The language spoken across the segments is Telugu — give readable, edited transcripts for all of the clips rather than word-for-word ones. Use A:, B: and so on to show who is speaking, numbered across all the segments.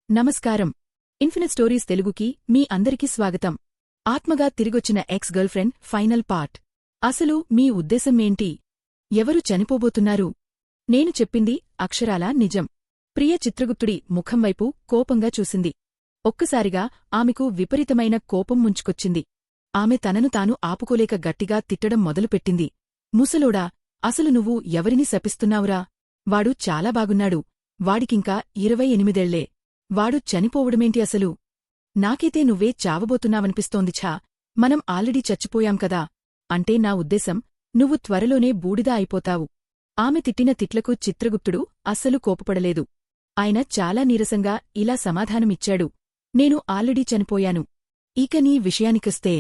A: నమస్కారం. ఇన్ఫినిట్ స్టోరీస్ తెలుగుకి మీ అందరికీ స్వాగతం. ఆత్మగా తిరిగొచ్చిన ఎక్స్ గర్ల్ఫ్రెండ్ ఫైనల్ పార్ట్. అసలు మీ ఉద్దేశం ఏంటి? ఎవరు చనిపోబోతున్నారు? నేను చెప్పింది అక్షరాలా నిజం. ప్రియ చిత్రగుప్తుడి ముఖంవైపు కోపంగా చూసింది. ఒక్కసారిగా ఆమెకు విపరీతమైన కోపం ముంచుకొచ్చింది. ఆమె తనను తాను ఆపుకోలేక గట్టిగా తిట్టడం మొదలుపెట్టింది. ముసలోడా, అసలు నువ్వు ఎవరిని శపిస్తున్నావురా? వాడు చాలా బాగున్నాడు. వాడికింకా 28 వాడు చనిపోవడమేంటి అసలు? నాకైతే నువ్వే చావబోతున్నావనిపిస్తోంది. ఛా, మనం ఆల్రెడీ చచ్చిపోయాం కదా. అంటే నా ఉద్దేశం, నువ్వు త్వరలోనే బూడిద అయిపోతావు. ఆమె తిట్టిన తిట్లకు చిత్రగుప్తుడు అస్సలు కోపపడలేదు. ఆయన చాలా నీరసంగా ఇలా సమాధానమిచ్చాడు. నేను ఆల్రెడీ చనిపోయాను. ఇక నీ విషయానికొస్తే.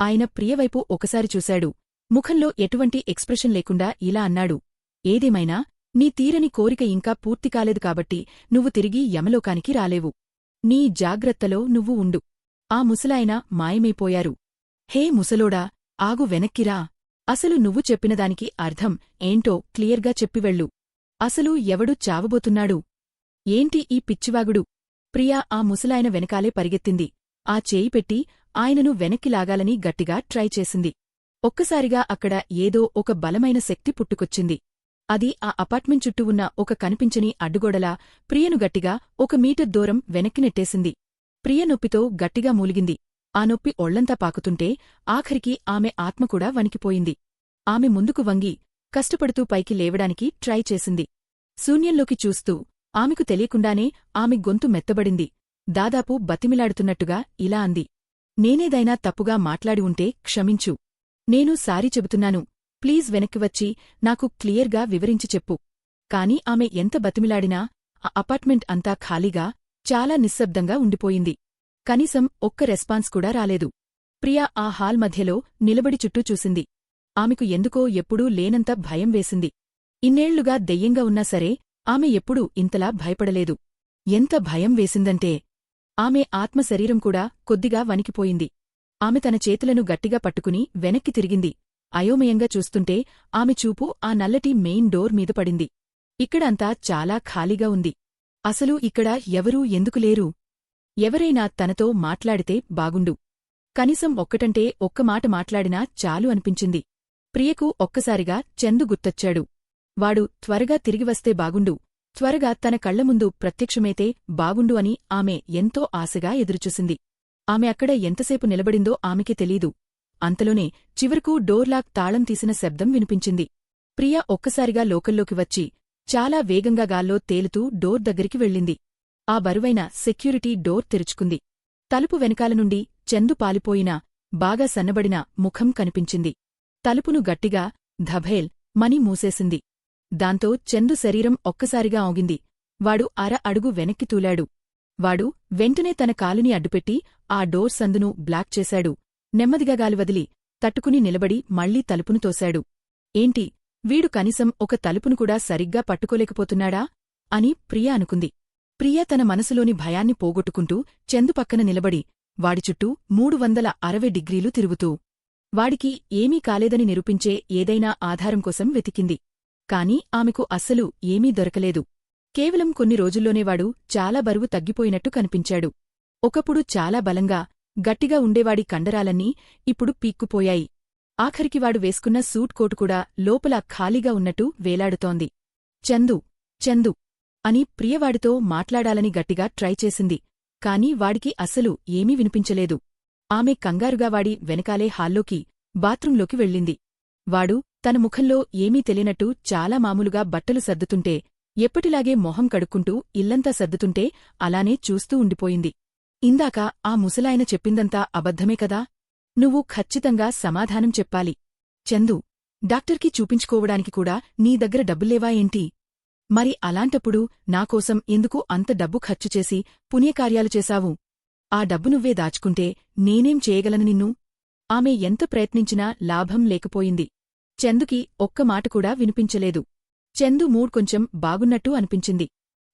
A: ఆయన ప్రియవైపు ఒకసారి చూశాడు. ముఖంలో ఎటువంటి ఎక్స్ప్రెషన్ లేకుండా ఇలా అన్నాడు. ఏదేమైనా నీ తీరని కోరిక ఇంకా పూర్తికాలేదు కాబట్టి నువ్వు తిరిగి యమలోకానికి రాలేవు. నీ జాగ్రత్తలో నువ్వు ఉండు. ఆ ముసలాయన మాయమైపోయారు. హే ముసలోడా, ఆగు, వెనక్కిరా. అసలు నువ్వు చెప్పినదానికి అర్థం ఏంటో క్లియర్గా చెప్పివెళ్ళు. అసలు ఎవడు చావబోతున్నాడు? ఏంటి ఈ పిచ్చివాగుడు? ప్రియా ఆ ముసలాయన వెనకాలే పరిగెత్తింది. ఆ చేయి పెట్టి ఆయనను వెనక్కి లాగాలని గట్టిగా ట్రై చేసింది. ఒక్కసారిగా అక్కడ ఏదో ఒక బలమైన శక్తి పుట్టుకొచ్చింది. అది ఆ అపార్ట్మెంట్ చుట్టూ ఉన్న ఒక కనిపించని అడ్డుగోడలా ప్రియను గట్టిగా 1 మీటర్ దూరం వెనక్కి నెట్టేసింది. ప్రియ నొప్పితో గట్టిగా మూలిగింది. ఆ నొప్పి ఒళ్లంతా పాకుతుంటే ఆఖరికి ఆమె ఆత్మకూడా వణికిపోయింది. ఆమె ముందుకు వంగి కష్టపడుతూ పైకి లేవడానికి ట్రై చేసింది. శూన్యంలోకి చూస్తూ ఆమెకు తెలియకుండానే ఆమె గొంతు మెత్తబడింది. దాదాపు బతిమిలాడుతున్నట్టుగా ఇలా అంది. నేనేదైనా తప్పుగా మాట్లాడి ఉంటే క్షమించు. నేను సారీ చెబుతున్నాను. ప్లీజ్ వెనక్కి వచ్చి నాకు క్లియర్గా వివరించి చెప్పు. కాని ఆమె ఎంత బతిమిలాడినా ఆ అపార్ట్మెంట్ అంతా ఖాళీగా, చాలా నిశ్శబ్దంగా ఉండిపోయింది. కనీసం ఒక్క రెస్పాన్స్ కూడా రాలేదు. ప్రియా ఆ హాల్ మధ్యలో నిలబడి చుట్టూ చూసింది. ఆమెకు ఎందుకో ఎప్పుడూ లేనంత భయం వేసింది. ఇన్నేళ్లుగా దెయ్యంగా ఉన్నా సరే ఆమె ఎప్పుడూ ఇంతలా భయపడలేదు. ఎంత భయం వేసిందంటే ఆమె ఆత్మశరీరం కూడా కొద్దిగా వణికిపోయింది. ఆమె తన చేతులను గట్టిగా పట్టుకుని వెనక్కి తిరిగింది. అయోమయంగా చూస్తుంటే ఆమె చూపు ఆ నల్లటి మెయిన్ డోర్ మీద పడింది. ఇక్కడ అంతా చాలా ఖాళీగా ఉంది. అసలు ఇక్కడ ఎవరూ ఎందుకు లేరు? ఎవరైనా తనతో మాట్లాడితే బాగుండు. కనీసం ఒక్కటంటే ఒక్క మాట మాట్లాడినా చాలు అనిపించింది. ప్రియకు ఒక్కసారిగా చందు గుర్తొచ్చాడు. వాడు త్వరగా తిరిగివస్తే బాగుండు, త్వరగా తన కళ్లముందు ప్రత్యక్షమైతే బాగుండు అని ఆమె ఎంతో ఆశగా ఎదురుచూసింది. ఆమె అక్కడ ఎంతసేపు నిలబడిందో ఆమెకే తెలీదు. అంతలోనే చివరకు డోర్లాక్ తాళం తీసిన శబ్దం వినిపించింది. ప్రియ ఒక్కసారిగా లోకల్లోకి వచ్చి చాలా వేగంగా గాల్లో తేలుతూ డోర్ దగ్గరికి వెళ్ళింది. ఆ బరువైన సెక్యూరిటీ డోర్ తెరుచుకుంది. తలుపు వెనకాల నుండి చందు పాలిపోయిన, బాగా సన్నబడిన ముఖం కనిపించింది. తలుపును గట్టిగా ధభేల్ మని మూసేసింది. దాంతో చందు శరీరం ఒక్కసారిగా ఆగింది. వాడు అడుగు వెనక్కి తూలాడు. వాడు వెంటనే తన కాలుని అడ్డుపెట్టి ఆ డోర్ సందును బ్లాక్ చేశాడు. నెమ్మదిగా గాలి వదిలి తట్టుకుని నిలబడి మళ్లీ తలుపును తోశాడు. ఏంటి, వీడు కనీసం ఒక తలుపును కూడా సరిగ్గా పట్టుకోలేకపోతున్నాడా అని ప్రియ అనుకుంది. ప్రియ తన మనసులోని భయాన్ని పోగొట్టుకుంటూ చందు పక్కన నిలబడి వాడి చుట్టూ 360 డిగ్రీలు తిరుగుతూ వాడికి ఏమీ కాలేదని నిరూపించే ఏదైనా ఆధారం కోసం వెతికింది. కాని ఆమెకు అస్సలు ఏమీ దొరకలేదు. కేవలం కొన్ని రోజుల్లోనే వాడు చాలా బరువు తగ్గిపోయినట్టు కనిపించాడు. ఒకప్పుడు చాలా బలంగా, గట్టిగా ఉండేవాడి కండరాలన్నీ ఇప్పుడు పీక్కుపోయాయి. ఆఖరికి వాడు వేసుకున్న సూట్ కోటు కూడా లోపల ఖాళీగా ఉన్నట్టు వేలాడుతోంది. చందు, చందు అని ప్రియవాడితో మాట్లాడాలని గట్టిగా ట్రై చేసింది. కాని వాడికి అస్సలు ఏమీ వినిపించలేదు. ఆమె కంగారుగా వాడి వెనకాలే హాల్లోకి, బాత్రూంలోకి వెళ్ళింది. వాడు తన ముఖంలో ఏమీ తెలియనట్టు చాలా మామూలుగా బట్టలు సర్దుతుంటే, ఎప్పటిలాగే మొహం కడుక్కుంటూ ఇల్లంతా సర్దుతుంటే అలానే చూస్తూ ఉండిపోయింది. ఇందాక ఆ ముసలాయన చెప్పిందంతా అబద్ధమే కదా? నువ్వు ఖచ్చితంగా సమాధానం చెప్పాలి. చందు, డాక్టర్కి చూపించుకోవడానికి కూడా నీ దగ్గర డబ్బుల్లేవా ఏంటి? మరి అలాంటప్పుడు నాకోసం ఎందుకు అంత డబ్బు ఖర్చుచేసి పుణ్యకార్యాలు చేశావు? ఆ డబ్బు నువ్వే దాచుకుంటే నేనేం చేయగలను నిన్ను? ఆమె ఎంత ప్రయత్నించినా లాభం లేకపోయింది. చందుకి ఒక్క మాట కూడా వినిపించలేదు. చందు మూడ్ కొంచెం బాగున్నట్టు అనిపించింది.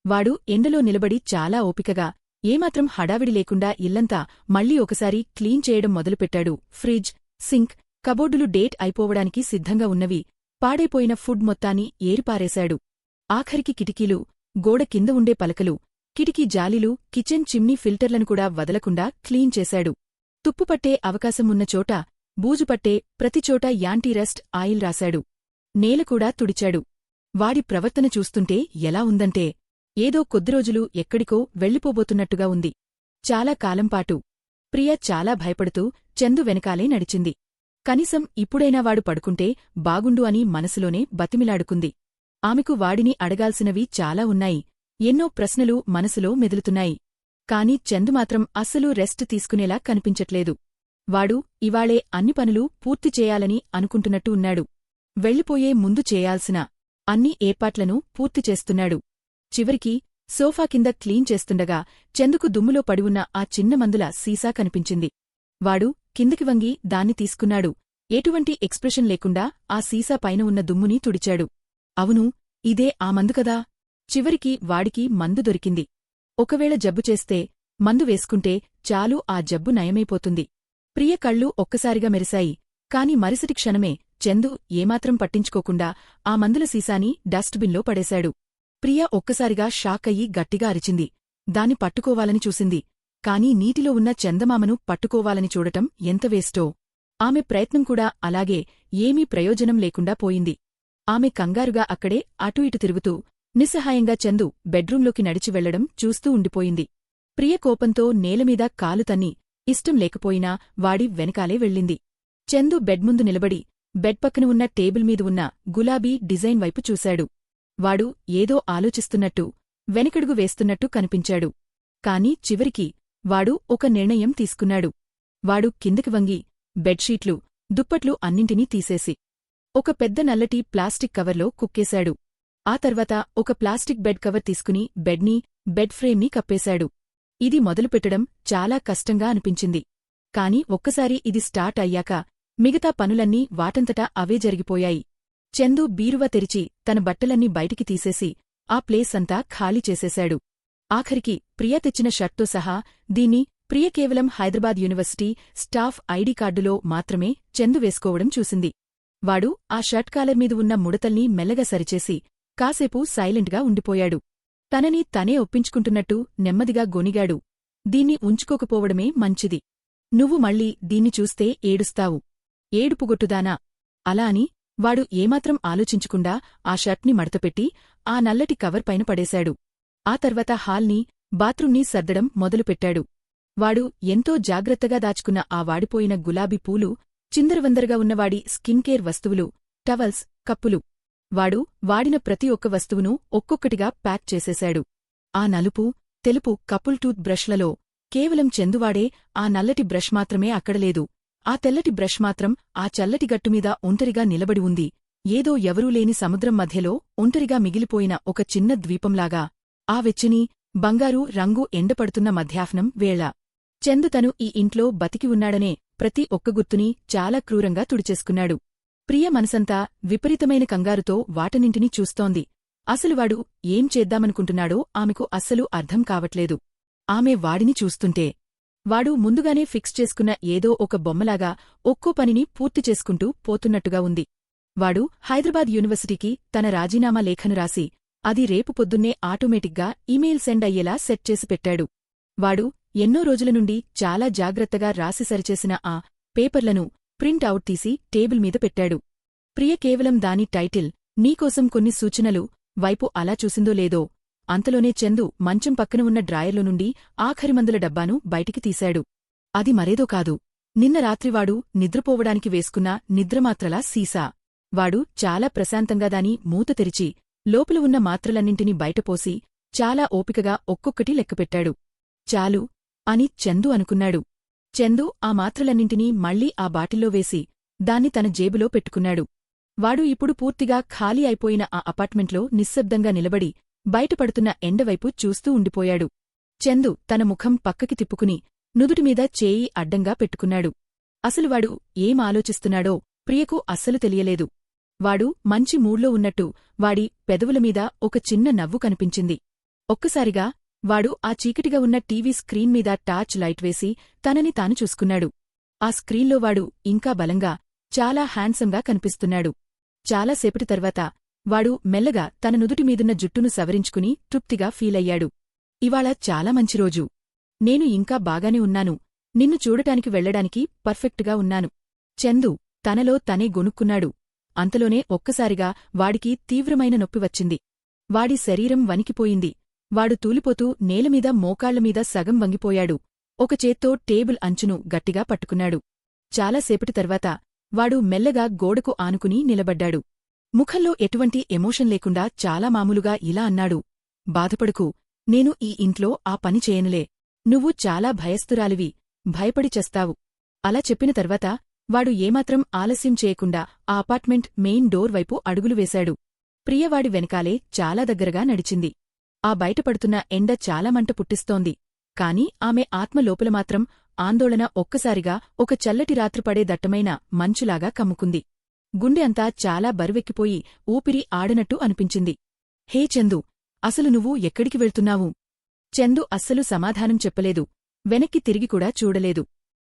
A: వాడు ఎండలో నిలబడి చాలా ఓపికగా, ఏమాత్రం హడావిడి లేకుండా ఇల్లంతా మళ్లీ ఒకసారి క్లీన్ చేయడం మొదలుపెట్టాడు. ఫ్రిడ్జ్, సింక్, కబోర్డులు డేట్ అయిపోవడానికి సిద్ధంగా ఉన్నవి. పాడైపోయిన ఫుడ్ మొత్తాన్ని ఏరిపారేశాడు. ఆఖరికి కిటికీలు, గోడ కింద ఉండే పలకలు, కిటికీ జాలీలు, కిచెన్ చిమ్నీ ఫిల్టర్లను కూడా వదలకుండా క్లీన్ చేశాడు. తుప్పుపట్టే అవకాశం ఉన్న చోట, బూజుపట్టే ప్రతిచోటా యాంటీరస్ట్ ఆయిల్ రాశాడు. నేలకూడా తుడిచాడు. వాడి ప్రవర్తన చూస్తుంటే ఎలా ఉందంటే ఏదో కొద్దిరోజులు ఎక్కడికో వెళ్ళిపోబోతున్నట్టుగా ఉంది. చాలా కాలంపాటు ప్రియ చాలా భయపడుతూ చందు వెనకాలే నడిచింది. కనీసం ఇప్పుడైనా వాడు పడుకుంటే బాగుండు అని మనసులోనే బతిమిలాడుకుంది. ఆమెకు వాడిని అడగాల్సినవి చాలా ఉన్నాయి. ఎన్నో ప్రశ్నలు మనసులో మెదులుతున్నాయి. కాని చందుమాత్రం అస్సలు రెస్ట్ తీసుకునేలా కనిపించట్లేదు. వాడు ఇవాళే అన్ని పనులు పూర్తి చేయాలని అనుకుంటున్నట్టు ఉన్నాడు. వెళ్ళిపోయే ముందు చేయాల్సిన అన్ని ఏర్పాట్లను పూర్తి చేస్తున్నాడు. చివరికి సోఫా కింద క్లీన్ చేస్తుండగా చందుకు దుమ్ములో పడివున్న ఆ చిన్న మందుల సీసా కనిపించింది. వాడు కిందికి వంగి దాన్ని తీసుకున్నాడు. ఎటువంటి ఎక్స్ప్రెషన్ లేకుండా ఆ సీసా పైన ఉన్న దుమ్ముని తుడిచాడు. అవును, ఇదే ఆ మందుకదా. చివరికి వాడికి మందు దొరికింది. ఒకవేళ జబ్బు చేస్తే మందు వేసుకుంటే చాలు, ఆ జబ్బు నయమైపోతుంది. ప్రియ కళ్ళు ఒక్కసారిగా మెరిశాయి. కాని మరుసటి క్షణమే చందు ఏమాత్రం పట్టించుకోకుండా ఆ మందుల సీసాని డస్ట్బిన్లో పడేశాడు. ప్రియ ఒక్కసారిగా షాకయ్యి గట్టిగా అరిచింది. దాన్ని పట్టుకోవాలని చూసింది. కాని నీటిలో ఉన్న చందమామను పట్టుకోవాలని చూడటం ఎంత వేస్టో. ఆమె ప్రయత్నం కూడా అలాగే ఏమీ ప్రయోజనం లేకుండా పోయింది. ఆమె కంగారుగా అక్కడే అటూ ఇటు తిరుగుతూ నిస్సహాయంగా చందు బెడ్రూంలోకి నడిచి వెళ్లడం చూస్తూ ఉండిపోయింది. ప్రియ కోపంతో నేలమీద కాలు తన్ని ఇష్టం లేకపోయినా వాడి వెనకాలే వెళ్ళింది. చందు బెడ్ ముందు నిలబడి బెడ్ పక్కన ఉన్న టేబుల్ మీద ఉన్న గులాబీ డిజైన్ వైపు చూశాడు. వాడు ఏదో ఆలోచిస్తున్నట్టు, వెనకడుగు వేస్తున్నట్టు కనిపించాడు. కాని చివరికి వాడు ఒక నిర్ణయం తీసుకున్నాడు. వాడు కిందకి వంగి బెడ్షీట్లు, దుప్పట్లు అన్నింటినీ తీసేసి ఒక పెద్ద నల్లటి ప్లాస్టిక్ కవర్లో కుక్కేశాడు. ఆ తర్వాత ఒక ప్లాస్టిక్ బెడ్ కవర్ తీసుకుని బెడ్ని, బెడ్ ఫ్రేమ్ని కప్పేశాడు. ఇది మొదలుపెట్టడం చాలా కష్టంగా అనిపించింది. కాని ఒక్కసారి ఇది స్టార్ట్ అయ్యాక మిగతా పనులన్నీ వాటంతటా అవే జరిగిపోయాయి. చందు బీరువా తెరిచి తన బట్టలన్నీ బయటికి తీసేసి ఆ ప్లేస్ అంతా ఖాళీ చేసేశాడు. ఆఖరికి ప్రియ తెచ్చిన షర్ట్తో సహా దీన్ని ప్రియ కేవలం హైదరాబాద్ యూనివర్సిటీ స్టాఫ్ ఐడి కార్డులో మాత్రమే చందు వేసుకోవడం చూసింది. వాడు ఆ షర్ట్ కాలర్ మీద ఉన్న ముడతల్ని మెల్లగా సరిచేసి కాసేపు సైలెంట్గా ఉండిపోయాడు. తనని తనే ఒప్పించుకుంటున్నట్టు నెమ్మదిగా గొనిగాడు. దీన్ని ఉంచుకోకపోవడమే మంచిది. నువ్వు మళ్ళీ దీన్ని చూస్తే ఏడుస్తావు. ఏడుపుగొట్టుదానా. అలా అని వాడు ఏమాత్రం ఆలోచించకుండా ఆ షర్ట్ని మడతపెట్టి ఆ నల్లటి కవర్ పైన పడేశాడు. ఆ తర్వాత హాల్ని, బాత్రూంని సర్దడం మొదలుపెట్టాడు. వాడు ఎంతో జాగ్రత్తగా దాచుకున్న ఆ వాడిపోయిన గులాబీ పూలు, చిందరవందరగా ఉన్నవాడి స్కిన్ కేర్ వస్తువులు, టవల్స్, కప్పులు. వాడు వాడిన ప్రతి ఒక్క వస్తువునూ ఒక్కొక్కటిగా ప్యాక్ చేసేశాడు. ఆ నలుపు, తెలుపు కపుల్ టూత్ బ్రష్లలో కేవలం చందువాడే ఆ నల్లటి బ్రష్ మాత్రమే అక్కడలేదు. ఆ తెల్లటి బ్రష్ మాత్రం ఆ చల్లటి గట్టుమీద ఒంటరిగా నిలబడి ఉంది. ఏదో ఎవరూ లేని సముద్రం మధ్యలో ఒంటరిగా మిగిలిపోయిన ఒక చిన్న ద్వీపంలాగా. ఆ వెచ్చని, బంగారు రంగు ఎండపడుతున్న మధ్యాహ్నం వేళ. చందు తను ఈ ఇంట్లో బతికి ఉన్నాడనే ప్రతి ఒక్క గుర్తుని చాలా క్రూరంగా తుడిచేసుకున్నాడు. ప్రియ మనసంతా విపరీతమైన కంగారుతో వాటనింటినీ చూస్తోంది. అసలు వాడు ఏం చేద్దామనుకుంటున్నాడో ఆమెకు అస్సలు అర్థం కావట్లేదు. ఆమె వాడిని చూస్తుంటే వాడు ముందుగానే ఫిక్స్ చేసుకున్న ఏదో ఒక బొమ్మలాగా ఒక్కో పనిని పూర్తి చేసుకుంటూ పోతున్నట్టుగా ఉంది. వాడు హైదరాబాద్ యూనివర్సిటీకి తన రాజీనామా లేఖను రాసి అది రేపు పొద్దున్నే ఆటోమేటిక్గా ఇమెయిల్ సెండ్ అయ్యేలా సెట్ చేసి పెట్టాడు. వాడు ఎన్నో రోజుల నుండి చాలా జాగ్రత్తగా రాసి సరిచేసిన ఆ పేపర్లను ప్రింట్ అవుట్ తీసి టేబుల్ మీద పెట్టాడు. ప్రియ కేవలం దాని టైటిల్, నీకోసం కొన్ని సూచనలు వైపు అలా చూసిందో లేదో అంతలోనే చందు మంచం పక్కన ఉన్న డ్రాయర్లో నుండి ఆఖరి మందుల డబ్బాను బయటికి తీశాడు. అది మరేదో కాదు, నిన్న రాత్రివాడు నిద్రపోవడానికి వేసుకున్న నిద్రమాత్రల సీసా. వాడు చాలా ప్రశాంతంగా దాని మూత తెరిచి లోపల ఉన్న మాత్రలన్నింటినీ బయటపోసి చాలా ఓపికగా ఒక్కొక్కటి లెక్కపెట్టాడు. చాలు అని చందు అనుకున్నాడు. చందు ఆ మాత్రలన్నింటినీ మళ్లీ ఆ బాటిల్లో వేసి దాన్ని తన జేబులో పెట్టుకున్నాడు. వాడు ఇప్పుడు పూర్తిగా ఖాళీ అయిపోయిన ఆ అపార్ట్మెంట్లో నిశ్శబ్దంగా నిలబడి బయటపడుతున్న ఎండవైపు చూస్తూ ఉండిపోయాడు. చందు తన ముఖం పక్కకి తిప్పుకుని నుదుటిమీద చేయి అడ్డంగా పెట్టుకున్నాడు. అసలు వాడు ఏం ఆలోచిస్తున్నాడో ప్రియకు అస్సలు తెలియలేదు. వాడు మంచి మూడ్లో ఉన్నట్టు వాడి పెదవులమీద ఒక చిన్న నవ్వు కనిపించింది. ఒక్కసారిగా వాడు ఆ చీకటిగా ఉన్న టీవీ స్క్రీన్ మీద టార్చ్ లైట్ వేసి తనని తాను చూసుకున్నాడు. ఆ స్క్రీన్లో వాడు ఇంకా బలంగా, చాలా హ్యాండ్సమ్గా కనిపిస్తున్నాడు. చాలాసేపటి తర్వాత వాడు మెల్లగా తన నుదుటిమీదున్న జుట్టును సవరించుకుని తృప్తిగా ఫీలయ్యాడు. ఇవాళ చాలా మంచి రోజు. నేను ఇంకా బాగానే ఉన్నాను. నిన్ను చూడటానికి వెళ్లడానికి పర్ఫెక్ట్గా ఉన్నాను. చందు తనలో తనే గొనుక్కున్నాడు. అంతలోనే ఒక్కసారిగా వాడికి తీవ్రమైన నొప్పి వచ్చింది. వాడి శరీరం వణికిపోయింది. వాడు తూలిపోతూ నేలమీద మోకాళ్లమీద సగం వంగిపోయాడు. ఒక చేత్తో టేబుల్ అంచును గట్టిగా పట్టుకున్నాడు. చాలాసేపటి తర్వాత వాడు మెల్లగా గోడకు ఆనుకుని నిలబడ్డాడు. ముఖంలో ఎటువంటి ఎమోషన్ లేకుండా చాలా మామూలుగా ఇలా అన్నాడు. బాధపడకు, నేను ఈ ఇంట్లో ఆ పని చేయనులే. నువ్వు చాలా భయస్థురాలివి, భయపడి చస్తావు. అలా చెప్పిన తర్వాత వాడు ఏమాత్రం ఆలస్యం చేయకుండా ఆ అపార్ట్మెంట్ మెయిన్ డోర్ వైపు అడుగులు వేశాడు. ప్రియవాడి వెనకాలే చాలా దగ్గరగా నడిచింది. ఆ బయటపడుతున్న ఎండ చాలా మంట పుట్టిస్తోంది. కాని ఆమె ఆత్మ లోపల మాత్రం ఆందోళన ఒక్కసారిగా ఒక చల్లటి రాత్రిపడే దట్టమైన మంచులాగా కమ్ముకుంది. గుండె అంతా చాలా బరువెక్కిపోయి ఊపిరి ఆడనట్టు అనిపించింది. హే చందు, అసలు నువ్వు ఎక్కడికి వెళ్తున్నావు? చందు అస్సలు సమాధానం చెప్పలేదు. వెనక్కి తిరిగి కూడా చూడలేదు.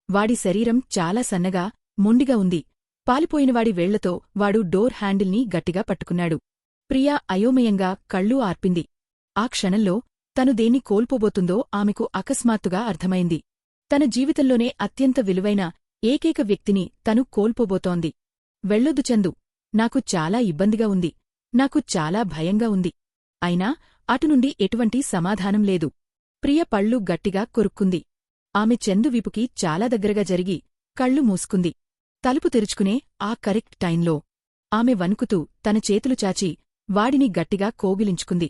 A: వాడి శరీరం చాలా సన్నగా, మొండిగా ఉంది. పాలిపోయినవాడి వేళ్లతో వాడు డోర్ హ్యాండిల్ని గట్టిగా పట్టుకున్నాడు. ప్రియా అయోమయంగా కళ్ళూ ఆర్పింది. ఆ క్షణంలో తను దేన్ని కోల్పోబోతుందో ఆమెకు అకస్మాత్తుగా అర్థమైంది. తన జీవితంలోనే అత్యంత విలువైన ఏకైక వ్యక్తిని తను కోల్పోబోతోంది. వెళ్ళొద్దు చందు, నాకు చాలా ఇబ్బందిగా ఉంది. నాకు చాలా భయంగా ఉంది. అయినా అటునుండి ఎటువంటి సమాధానం లేదు. ప్రియ పళ్ళు గట్టిగా కొరుక్కుంది. ఆమె చందు వీపుకి చాలా దగ్గరగా జరిగి కళ్ళు మూసుకుంది. తలుపు తెరుచుకునే ఆ కరెక్ట్ టైంలో ఆమె వణుకుతూ తన చేతులు చాచి వాడిని గట్టిగా కోగిలించుకుంది.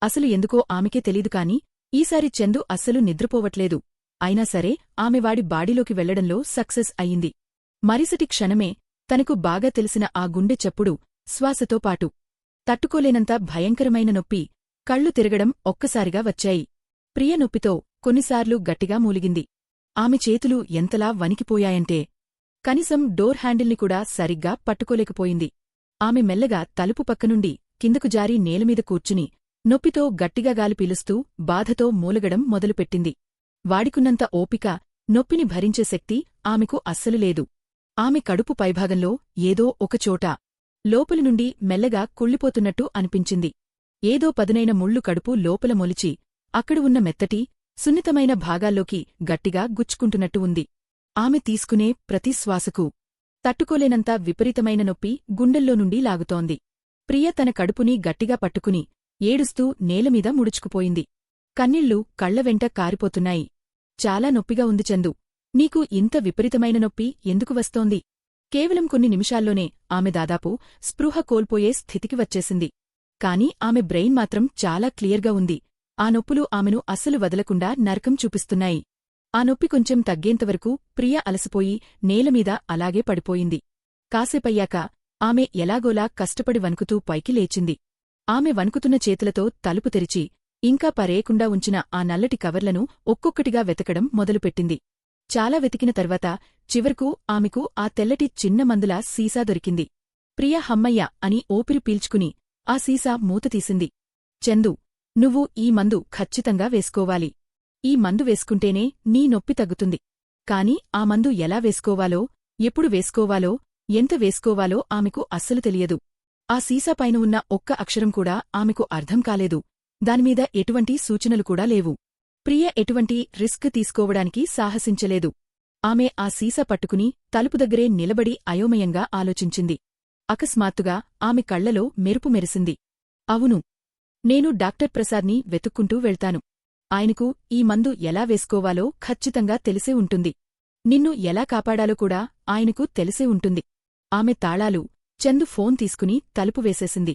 A: అసలు ఎందుకో ఆమెకే తెలీదు కాని ఈసారి చందు అస్సలు నిద్రపోవట్లేదు. అయినా సరే ఆమె వాడి బాడీలోకి వెళ్లడంలో సక్సెస్ అయింది. మరుసటి క్షణమే తనకు బాగా తెలిసిన ఆ గుండె చప్పుడు, శ్వాసతో పాటు తట్టుకోలేనంత భయంకరమైన నొప్పి, కళ్ళు తిరగడం ఒక్కసారిగా వచ్చాయి. ప్రియ నొప్పితో కొన్నిసార్లు గట్టిగా మూలిగింది. ఆమె చేతులు ఎంతలా వణికిపోయాయంటే కనీసం డోర్ హ్యాండిల్ని కూడా సరిగ్గా పట్టుకోలేకపోయింది. ఆమె మెల్లగా తలుపు పక్కనుండి కిందకు జారి నేలమీద కూర్చుని నొప్పితో గట్టిగా గాలి పీలుస్తూ బాధతో మూలగడం మొదలుపెట్టింది. వాడికున్నంత ఓపిక, నొప్పిని భరించే శక్తి ఆమెకు అస్సలు లేదు. ఆమె కడుపు పైభాగంలో ఏదో ఒకచోట లోపలి నుండి మెల్లగా కుళ్ళిపోతున్నట్టు అనిపించింది. ఏదో పదునైన ముళ్ళు కడుపు లోపల మొలిచి అక్కడ ఉన్న మెత్తటి, సున్నితమైన భాగాల్లోకి గట్టిగా గుచ్చుకుంటున్నట్టు ఉంది. ఆమె తీసుకునే ప్రతి శ్వాసకు తట్టుకోలేనంత విపరీతమైన నొప్పి గుండెల్లో నుండి లాగుతోంది. ప్రియ తన కడుపుని గట్టిగా పట్టుకుని ఏడుస్తూ నేలమీద ముడుచుకుపోయింది. కన్నీళ్లు కళ్లవెంట కారిపోతున్నాయి. చాలా నొప్పిగా ఉంది చందు. నీకు ఇంత విపరీతమైన నొప్పి ఎందుకు వస్తోంది? కేవలం కొన్ని నిమిషాల్లోనే ఆమె దాదాపు స్పృహ కోల్పోయే స్థితికి వచ్చేసింది. కాని ఆమె బ్రెయిన్ మాత్రం చాలా క్లియర్గా ఉంది. ఆ నొప్పులు ఆమెను అస్సలు వదలకుండా నరకం చూపిస్తున్నాయి. ఆ నొప్పి కొంచెం తగ్గేంతవరకు ప్రియ అలసిపోయి నేలమీద అలాగే పడిపోయింది. కాసేపయ్యాక ఆమె ఎలాగోలా కష్టపడి వణుకుతూ పైకి లేచింది. ఆమె వణుకుతున్న చేతులతో తలుపు తెరిచి ఇంకా పరేయకుండా ఉంచిన ఆ నల్లటి కవర్లను ఒక్కొక్కటిగా వెతకడం మొదలుపెట్టింది. చాలా వెతికిన తర్వాత చివరకు ఆమెకు ఆ తెల్లటి చిన్న మందుల సీసా దొరికింది. ప్రియ హమ్మయ్య అని ఊపిరి పీల్చుకుని ఆ సీసా మూత తీసింది. చందు, నువ్వు ఈ మందు ఖచ్చితంగా వేసుకోవాలి. ఈ మందు వేసుకుంటేనే నీ నొప్పి తగ్గుతుంది. కాని ఆ మందు ఎలా వేసుకోవాలో, ఎప్పుడు వేసుకోవాలో, ఎంత వేసుకోవాలో ఆమెకు అస్సలు తెలియదు. ఆ సీసాపైన ఉన్న ఒక్క అక్షరం కూడా ఆమెకు అర్థం కాలేదు. దానిమీద ఎటువంటి సూచనలు కూడా లేవు. ప్రియ ఎటువంటి రిస్క్ తీసుకోవడానికి సాహసించలేదు. ఆమె ఆ సీసా పట్టుకుని తలుపు దగ్గరే నిలబడి అయోమయంగా ఆలోచించింది. అకస్మాత్తుగా ఆమె కళ్లలో మెరుపు మెరిసింది. అవును, నేను డాక్టర్ ప్రసాద్ని వెతుక్కుంటూ వెళ్తాను. ఆయనకు ఈ మందు ఎలా వేసుకోవాలో ఖచ్చితంగా తెలిసే ఉంటుంది. నిన్ను ఎలా కాపాడాలో కూడా ఆయనకు తెలిసే ఉంటుంది. ఆమె తాళాలు, చందు ఫోన్ తీసుకుని తలుపు వేసేసింది.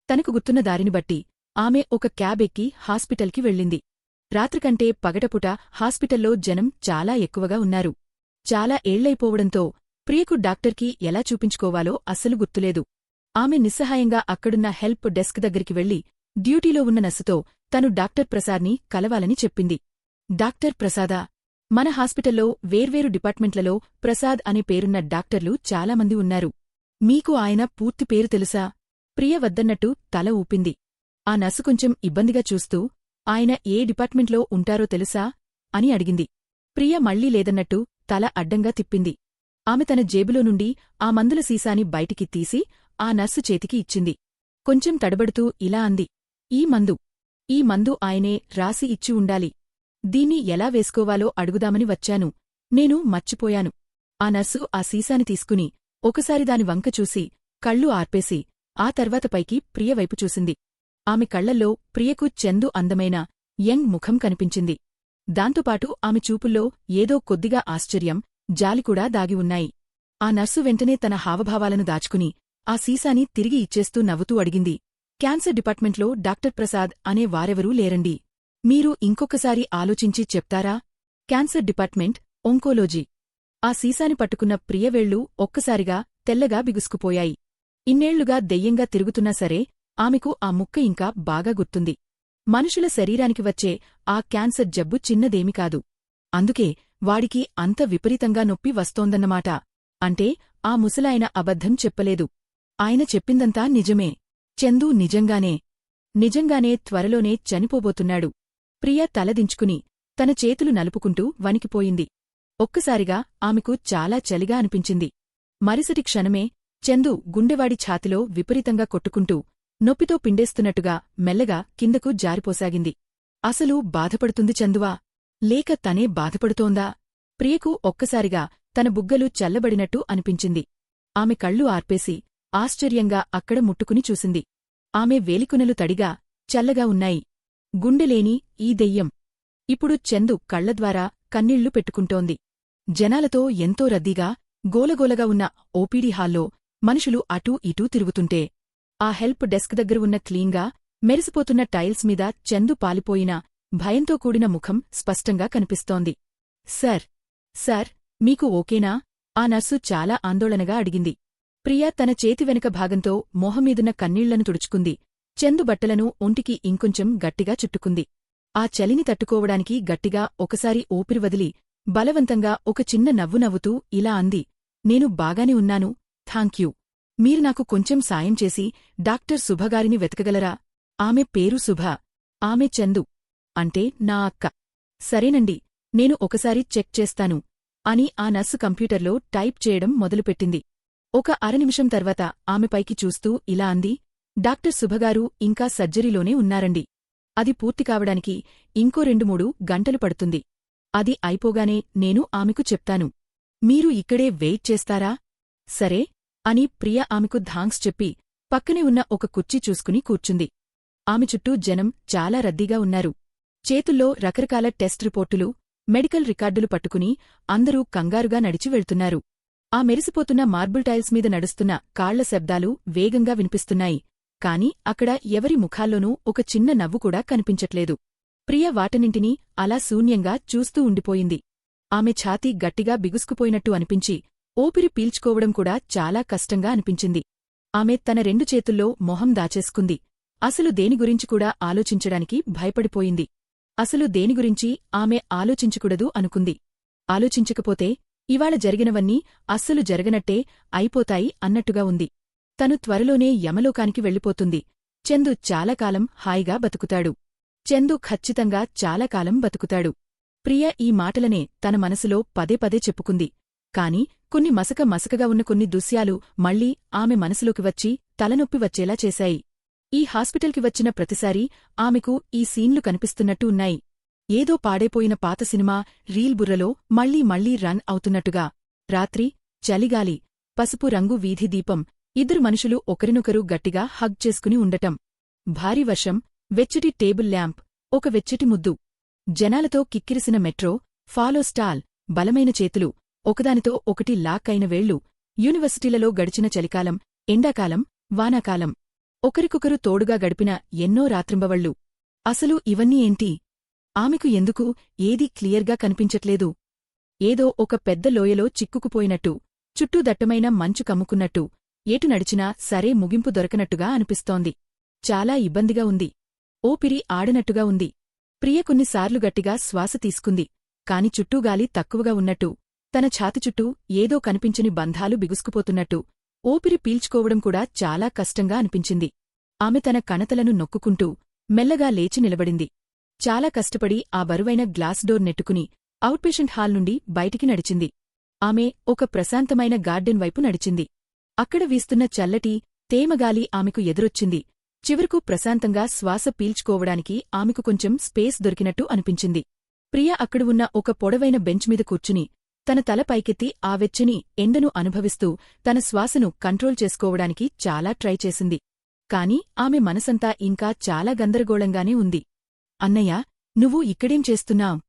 A: తనకు గుర్తున్న దారిని బట్టి ఆమె ఒక క్యాబ్ ఎక్కి హాస్పిటల్కి వెళ్ళింది. రాత్రికంటే పగటపుట హాస్పిటల్లో జనం చాలా ఎక్కువగా ఉన్నారు. చాలా ఏళ్లైపోవడంతో ప్రియకు డాక్టర్కి ఎలా చూపించుకోవాలో అస్సలు గుర్తులేదు. ఆమె నిస్సహాయంగా అక్కడున్న హెల్ప్ డెస్క్ దగ్గరికి వెళ్లి డ్యూటీలో ఉన్న నర్సుతో తను డాక్టర్ ప్రసాద్ని కలవాలని చెప్పింది. డాక్టర్ ప్రసాదా? మన హాస్పిటల్లో వేర్వేరు డిపార్ట్మెంట్లలో ప్రసాద్ అనే పేరున్న డాక్టర్లు చాలామంది ఉన్నారు. మీకు ఆయన పూర్తి పేరు తెలుసా? ప్రియ వద్దన్నట్టు తల ఊపింది. ఆ నర్సు కొంచెం ఇబ్బందిగా చూస్తూ, ఆయన ఏ డిపార్ట్మెంట్లో ఉంటారో తెలుసా? అని అడిగింది. ప్రియ మళ్లీ లేదన్నట్టు తల అడ్డంగా తిప్పింది. ఆమె తన జేబులో నుండి ఆ మందుల సీసాని బయటికి తీసి ఆ నర్సు చేతికి ఇచ్చింది. కొంచెం తడబడుతూ ఇలా అంది. ఈ మందు ఈ మందు ఆయనే రాసి ఇచ్చి ఉండాలి. దీన్ని ఎలా వేసుకోవాలో అడుగుదామని వచ్చాను. నేను మర్చిపోయాను. ఆ నర్సు ఆ సీసాని తీసుకుని ఒకసారి దాని వంక చూసి కళ్ళు ఆర్పేసి ఆ తర్వాత పైకి ప్రియవైపు చూసింది. ఆమె కళ్లల్లో ప్రియకు చందు అందమైన యంగ్ ముఖం కనిపించింది. దాంతోపాటు ఆమె చూపుల్లో ఏదో కొద్దిగా ఆశ్చర్యం, జాలికూడా దాగి ఉన్నాయి. ఆ నర్సు వెంటనే తన హావభావాలను దాచుకుని ఆ సీసాని తిరిగి ఇచ్చేస్తూ నవ్వుతూ అడిగింది, క్యాన్సర్ డిపార్ట్మెంట్లో డాక్టర్ ప్రసాద్ అనే వారెవరూ లేరండి. మీరు ఇంకొకసారి ఆలోచించి చెప్తారా? Cancer department, oncology. ఆ సీసాని పట్టుకున్న ప్రియవేళ్లు ఒక్కసారిగా తెల్లగా బిగుసుకుపోయాయి. ఇన్నేళ్లుగా దెయ్యంగా తిరుగుతున్నా సరే ఆమెకు ఆ ముక్క ఇంకా బాగా గుర్తుంది. మనుషుల శరీరానికి వచ్చే ఆ క్యాన్సర్ జబ్బు చిన్నదేమి కాదు. అందుకే వాడికి అంత విపరీతంగా నొప్పి వస్తోందన్నమాట. అంటే ఆ ముసలాయన అబద్ధం చెప్పలేదు. ఆయన చెప్పిందంతా నిజమే. చందు నిజంగానే త్వరలోనే చనిపోబోతున్నాడు. ప్రియ తలదించుకుని తన చేతులు నలుపుకుంటూ వణికిపోయింది. ఒక్కసారిగా ఆమెకు చాలా చలిగా అనిపించింది. మరుసటి క్షణమే చందు గుండెవాడి ఛాతిలో విపరీతంగా కొట్టుకుంటూ నొప్పితో పిండేస్తున్నట్టుగా మెల్లగా కిందకు జారిపోసాగింది. అసలు బాధపడుతుంది చందువా? లేక తనే బాధపడుతోందా? ప్రియకు ఒక్కసారిగా తన బుగ్గలు చల్లబడినట్టు అనిపించింది. ఆమె కళ్ళు ఆర్పేసి ఆశ్చర్యంగా అక్కడ ముట్టుకుని చూసింది. ఆమె వేలికొనలు తడిగా చల్లగా ఉన్నాయి. గుండెలేని ఈ దెయ్యం ఇప్పుడు చందు కళ్లద్వారా కన్నీళ్లు పెట్టుకుంటోంది. జనాలతో ఎంతో రద్దీగా గోలగోలగా ఉన్న ఓపీడీ హాల్లో మనుషులు అటూ ఇటూ తిరుగుతుంటే ఆ హెల్ప్ డెస్క్ దగ్గర ఉన్న క్లీన్గా మెరిసిపోతున్న టైల్స్ మీద చందు పాలిపోయిన భయంతో కూడిన ముఖం స్పష్టంగా కనిపిస్తోంది. సార్ మీకు ఓకేనా? ఆ నర్సు చాలా ఆందోళనగా అడిగింది. ప్రియ తన చేతి వెనుక భాగంతో మొహమీదున్న కన్నీళ్లను తుడుచుకుంది. చందు బట్టలను ఒంటికి ఇంకొంచెం గట్టిగా చుట్టుకుంది. ఆ చలిని తట్టుకోవడానికి గట్టిగా ఒకసారి ఊపిరి వదిలి బలవంతంగా ఒక చిన్న నవ్వు నవ్వుతూ ఇలా అంది, నేను బాగానే ఉన్నాను, థాంక్యూ. మీరు నాకు కొంచెం సాయం చేసి డాక్టర్ సుభగారిని వెతకగలరా? ఆమె పేరు సుభ. ఆమె చందు అంటే నా అక్క. సరేనండి, నేను ఒకసారి చెక్ చేస్తాను అని ఆ నర్సు కంప్యూటర్లో టైప్ చేయడం మొదలుపెట్టింది. ఒక అరనిమిషం తర్వాత ఆమె పైకి చూస్తూ ఇలా అంది, డాక్టర్ సుభగారు ఇంకా సర్జరీలోనే ఉన్నారండి. అది పూర్తి కావడానికి ఇంకో 2-3 గంటలు పడుతుంది. అది అయిపోగానే నేను ఆమెకు చెప్తాను. మీరు ఇక్కడే వెయిట్ చేస్తారా? సరే అని ప్రియ ఆమెకు థాంక్స్ చెప్పి పక్కనే ఉన్న ఒక కుర్చీ చూసుకుని కూర్చుంది. ఆమె చుట్టూ జనం చాలా రద్దీగా ఉన్నారు. చేతుల్లో రకరకాల టెస్ట్ రిపోర్టులు, మెడికల్ రికార్డులు పట్టుకుని అందరూ కంగారుగా నడిచి వెళ్తున్నారు. ఆ మెరిసిపోతున్న మార్బుల్ టైల్స్ మీద నడుస్తున్న కాళ్ల శబ్దాలు వేగంగా వినిపిస్తున్నాయి. కాని అక్కడ ఎవరి ముఖాల్లోనూ ఒక చిన్న నవ్వు కూడా కనిపించట్లేదు. ప్రియ వాటన్నింటినీ అలా శూన్యంగా చూస్తూ ఉండిపోయింది. ఆమె ఛాతీ గట్టిగా బిగుసుకుపోయినట్టు అనిపించి ఊపిరి పీల్చుకోవడం కూడా చాలా కష్టంగా అనిపించింది. ఆమె తన 2 చేతుల్లో మొహం దాచేసుకుంది. అసలు దేని గురించి కూడా ఆలోచించడానికి భయపడిపోయింది. అసలు దేని గురించి ఆమె ఆలోచించకూడదు అనుకుంది. ఆలోచించకపోతే ఇవాళ జరిగినవన్నీ అస్సలు జరగనట్టే అయిపోతాయి అన్నట్టుగా ఉంది. తను త్వరలోనే యమలోకానికి వెళ్ళిపోతుంది. చందు చాలాకాలం హాయిగా బతుకుతాడు. చందు ఖచ్చితంగా చాలాకాలం బతుకుతాడు. ప్రియ ఈ మాటలనే తన మనసులో పదే పదే చెప్పుకుంది. కాని కొన్ని మసకగా ఉన్న కొన్ని దృశ్యాలు మళ్లీ ఆమె మనసులోకి వచ్చి తలనొప్పి వచ్చేలా చేశాయి. ఈ హాస్పిటల్కి వచ్చిన ప్రతిసారీ ఆమెకు ఈ సీన్లు కనిపిస్తున్నట్టు ఉన్నాయి. ఏదో పాడైపోయిన పాత సినిమా రీల్ బుర్రలో మళ్లీ రన్ అవుతున్నట్టుగా. రాత్రి, చలిగాలి, పసుపు రంగు వీధి దీపం, 2 మనుషులు ఒకరినొకరు గట్టిగా హగ్ చేసుకుని ఉండటం, భారీ వర్షం, వెచ్చటి టేబుల్ ల్యాంప్, ఒక వెచ్చటి ముద్దు, జనాలతో కిక్కిరిసిన మెట్రో, ఫాలో స్టాల్, బలమైన చేతులు, ఒకదానితో ఒకటి లాక్ అయిన వేళ్లు, యూనివర్సిటీలలో గడిచిన చలికాలం, ఎండాకాలం, వానాకాలం, ఒకరికొకరు తోడుగా గడిపిన ఎన్నో రాత్రింబవళ్ళు. అసలు ఇవన్నీ ఏంటి? ఆమెకు ఎందుకు ఏదీ క్లియర్గా కనిపించట్లేదు. ఏదో ఒక పెద్ద లోయలో చిక్కుకుపోయినట్టు, చుట్టూ దట్టమైన మంచు కమ్ముకున్నట్టు, ఏటు నడిచినా సరే ముగింపు దొరకనట్టుగా అనిపిస్తోంది. చాలా ఇబ్బందిగా ఉంది. ఊపిరి ఆడనట్టుగా ఉంది. ప్రియ కొన్నిసార్లు గట్టిగా శ్వాస తీసుకుంది. కాని చుట్టూగాలి తక్కువగా ఉన్నట్టు, తన ఛాతి చుట్టూ ఏదో కనిపించని బంధాలు బిగుసుకుపోతున్నట్టు, ఊపిరి పీల్చుకోవడం కూడా చాలా కష్టంగా అనిపించింది. ఆమె తన కణతలను నొక్కుకుంటూ మెల్లగా లేచి నిలబడింది. చాలా కష్టపడి ఆ బరువైన గ్లాస్ డోర్ నెట్టుకుని అవుట్పేషెంట్ హాల్ నుండి బయటికి నడిచింది. ఆమె ఒక ప్రశాంతమైన గార్డెన్ వైపు నడిచింది. అక్కడ వీస్తున్న చల్లటి, తేమగాలి ఆమెకు ఎదురొచ్చింది. చివరకు ప్రశాంతంగా శ్వాస పీల్చుకోవడానికి ఆమెకు కొంచెం స్పేస్ దొరికినట్టు అనిపించింది. ప్రియ అక్కడ ఉన్న ఒక పొడవైన బెంచ్ మీద కూర్చుని తన తల పైకెత్తి ఆ వెచ్చని ఎండను అనుభవిస్తూ తన శ్వాసను కంట్రోల్ చేసుకోవడానికి చాలా ట్రై చేసింది. కాని ఆమె మనసంతా ఇంకా చాలా గందరగోళంగానే ఉంది. అన్నయ్య, నువ్వు ఇక్కడేం చేస్తున్నావ్?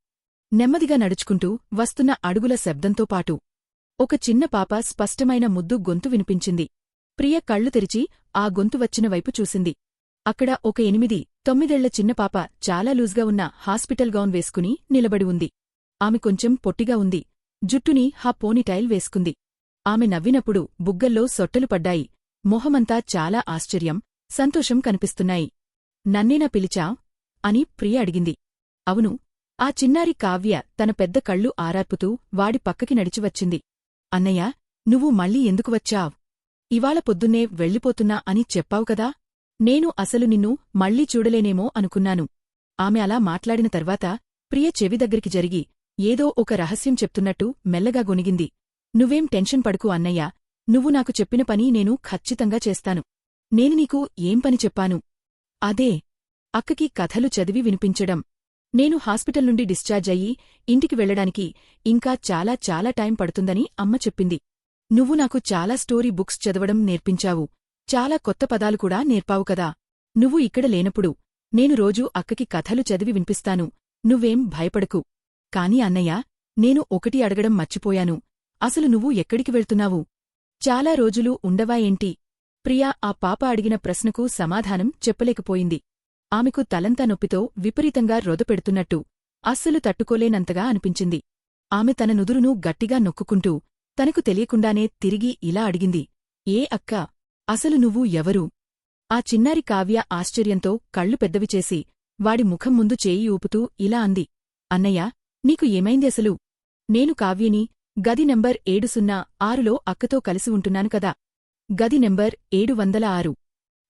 A: నెమ్మదిగా నడుచుకుంటూ వస్తున్న అడుగుల శబ్దంతో పాటు ఒక చిన్న పాప స్పష్టమైన ముద్దు గొంతు వినిపించింది. ప్రియ కళ్ళు తెరిచి ఆ గొంతు వచ్చిన వైపు చూసింది. అక్కడ ఒక 8-9 చిన్న పాప చాలా లూజ్గా ఉన్న హాస్పిటల్ గౌన్ వేసుకుని నిలబడి ఉంది. ఆమె కొంచెం పొట్టిగా ఉంది. జుట్టుని పోనీటైల్ వేసుకుంది. ఆమె నవ్వినప్పుడు బుగ్గల్లో సొట్టలు పడ్డాయి. మొహమంతా చాలా ఆశ్చర్యం, సంతోషం కనిపిస్తున్నాయి. నన్నేనా పిలిచా? అని ప్రియ అడిగింది. అవును. ఆ చిన్నారి కావ్య తన పెద్ద కళ్ళు ఆరార్పుతూ వాడి పక్కకి నడిచివచ్చింది. అన్నయ్య, నువ్వు మళ్ళీ ఎందుకు వచ్చావ్? ఇవాళ పొద్దున్నే వెళ్ళిపోతున్నా అని చెప్పావు కదా. నేను అసలు నిన్ను మళ్ళీ చూడలేనేమో అనుకున్నాను. ఆమె అలా మాట్లాడిన తర్వాత ప్రియ చెవి దగ్గరికి జరిగి ఏదో ఒక రహస్యం చెప్తున్నట్టు మెల్లగా గొనిగింది. నువ్వేం టెన్షన్ పడుకు అన్నయ్యా, నువ్వు నాకు చెప్పిన పని నేను ఖచ్చితంగా చేస్తాను. నేను నీకు ఏం పని చెప్పాను? అదే, అక్కకి కథలు చదివి వినిపించడం. నేను హాస్పిటల్ నుండి డిశ్చార్జ్ అయ్యి ఇంటికి వెళ్లడానికి ఇంకా చాలా చాలా టైం పడుతుందని అమ్మ చెప్పింది. నువ్వు నాకు చాలా స్టోరీ బుక్స్ చదవడం నేర్పించావు. చాలా కొత్త పదాలు కూడా నేర్పావు కదా. నువ్వు ఇక్కడ లేనప్పుడు నేను రోజూ అక్కకి కథలు చదివి వినిపిస్తాను. నువ్వేం భయపడకు. కాని అన్నయ్యా, నేను ఒకటి అడగడం మర్చిపోయాను. అసలు నువ్వు ఎక్కడికి వెళ్తున్నావు? చాలా రోజులు ఉండవా ఏంటి? ప్రియా ఆ పాప అడిగిన ప్రశ్నకు సమాధానం చెప్పలేకపోయింది. ఆమెకు తలంతా నొప్పితో విపరీతంగా రొదపెడుతున్నట్టు, అస్సలు తట్టుకోలేనంతగా అనిపించింది. ఆమె తన నుదురును గట్టిగా నొక్కుకుంటూ తనకు తెలియకుండానే తిరిగి ఇలా అడిగింది. ఏ అక్కా, అసలు నువ్వు ఎవరు? ఆ చిన్నారి కావ్య ఆశ్చర్యంతో కళ్ళు పెద్దవిచేసి వాడి ముఖం ముందు చేయి ఊపుతూ ఇలా అంది. అన్నయ్యా, నీకు ఏమైంది అసలు? నేను కావ్యని, గది నెంబర్ 706లో అక్కతో కలిసి ఉంటున్నాను కదా. గది నెంబర్ 706.